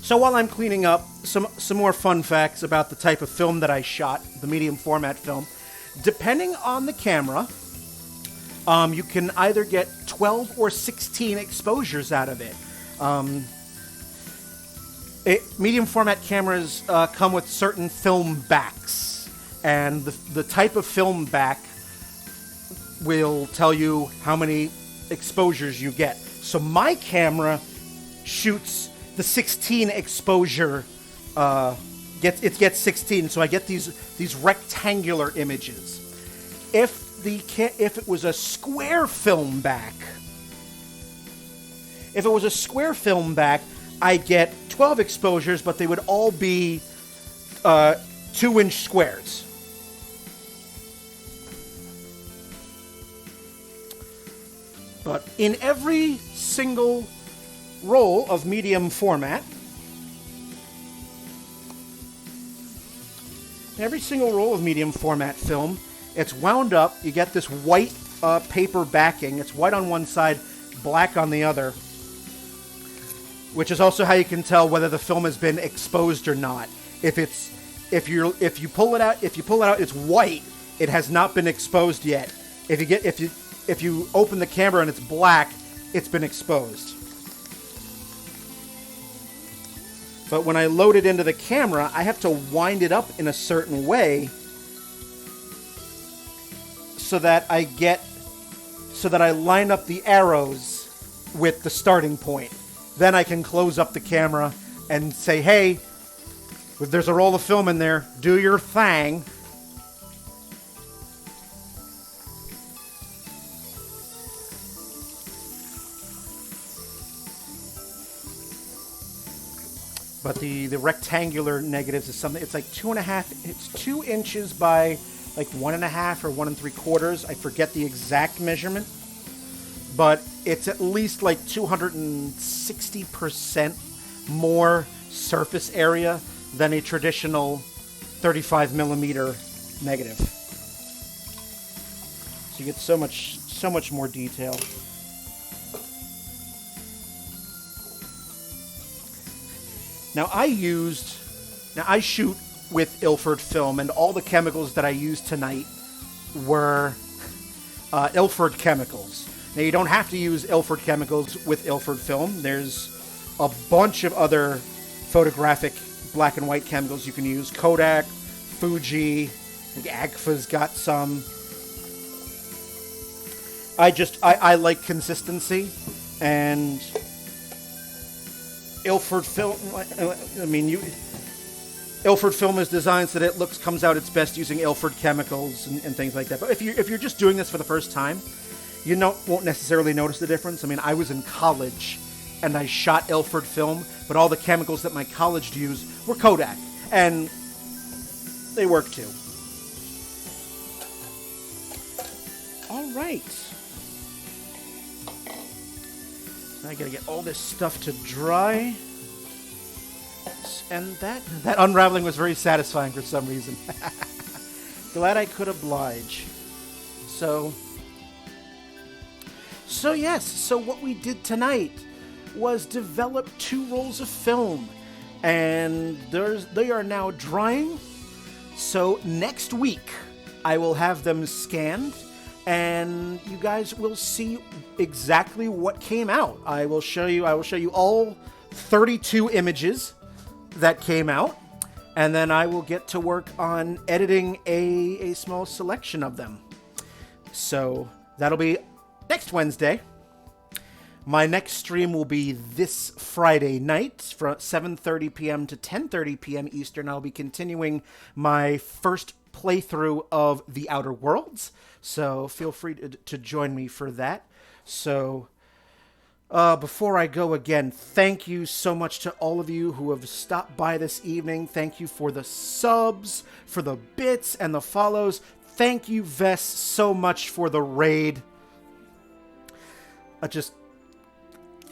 So while I'm cleaning up, some more fun facts about the type of film that I shot, the medium format film. Depending on the camera, you can either get 12 or 16 exposures out of it. Medium format cameras come with certain film backs, and the type of film back will tell you how many exposures you get. So my camera shoots the 16 exposure, gets 16, so I get these rectangular images. If it was a square film back, I get 12 exposures, but they would all be 2-inch squares. But in every single roll of medium format, film, it's wound up. You get this white paper backing. It's white on one side, black on the other, which is also how you can tell whether the film has been exposed or not. If you pull it out, it's white. It has not been exposed yet. If you open the camera and it's black, it's been exposed. But when I load it into the camera, I have to wind it up in a certain way so that I line up the arrows with the starting point. Then I can close up the camera and say, hey, if there's a roll of film in there, do your thing. But the rectangular negatives is something, it's like 2.5, it's 2 inches by like 1.5 or 1 3/4. I forget the exact measurement, but it's at least like 260% more surface area than a traditional 35 millimeter negative. So you get so much more detail. Now I shoot with Ilford film, and all the chemicals that I used tonight were Ilford chemicals. Now you don't have to use Ilford chemicals with Ilford film. There's a bunch of other photographic black and white chemicals you can use. Kodak, Fuji, I think Agfa's got some. I like consistency, and Ilford film, Ilford film is designed so that it comes out its best using Ilford chemicals and things like that. But if you're just doing this for the first time, you won't necessarily notice the difference. I mean, I was in college and I shot Ilford film, but all the chemicals that my college used were Kodak, and they work too. All right. I gotta get all this stuff to dry. And that unraveling was very satisfying for some reason. Glad I could oblige. So yes, so what we did tonight was develop 2 rolls of film. And they are now drying. So next week, I will have them scanned, and you guys will see exactly what came out. I will show you all 32 images that came out, and then I will get to work on editing a small selection of them. So that'll be next Wednesday. My next stream will be this Friday night from 7:30 p.m. to 10:30 p.m. Eastern. I'll be continuing my first playthrough of The Outer Worlds, so feel free to join me for that. So before I go again, thank you so much to all of you who have stopped by this evening. Thank you for the subs, for the bits, and the follows. Thank you, Vess, so much for the raid.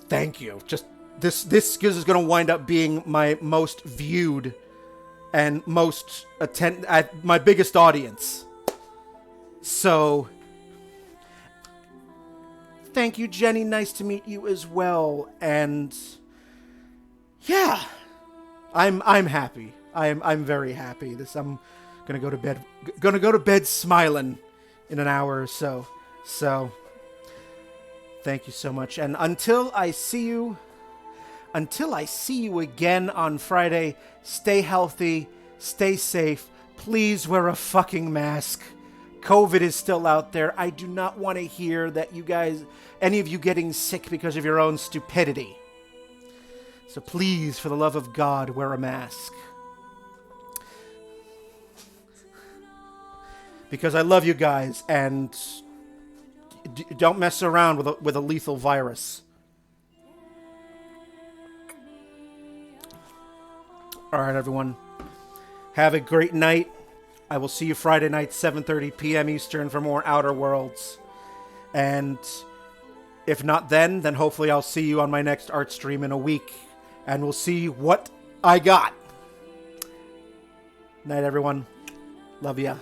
Thank you. This is going to wind up being my most viewed and most my biggest audience. So thank you, Jenny. Nice to meet you as well. And yeah, I'm happy. I'm very happy. I'm gonna go to bed. Gonna go to bed smiling in an hour or so. So thank you so much. And until I see you again on Friday, stay healthy, stay safe. Please wear a fucking mask. COVID is still out there. I do not want to hear that any of you getting sick because of your own stupidity. So please, for the love of God, wear a mask. Because I love you guys, and don't mess around with a lethal virus. All right, everyone. Have a great night. I will see you Friday night, 7:30 p.m. Eastern for more Outer Worlds. And if not then hopefully I'll see you on my next art stream in a week. And we'll see what I got. Night, everyone. Love ya.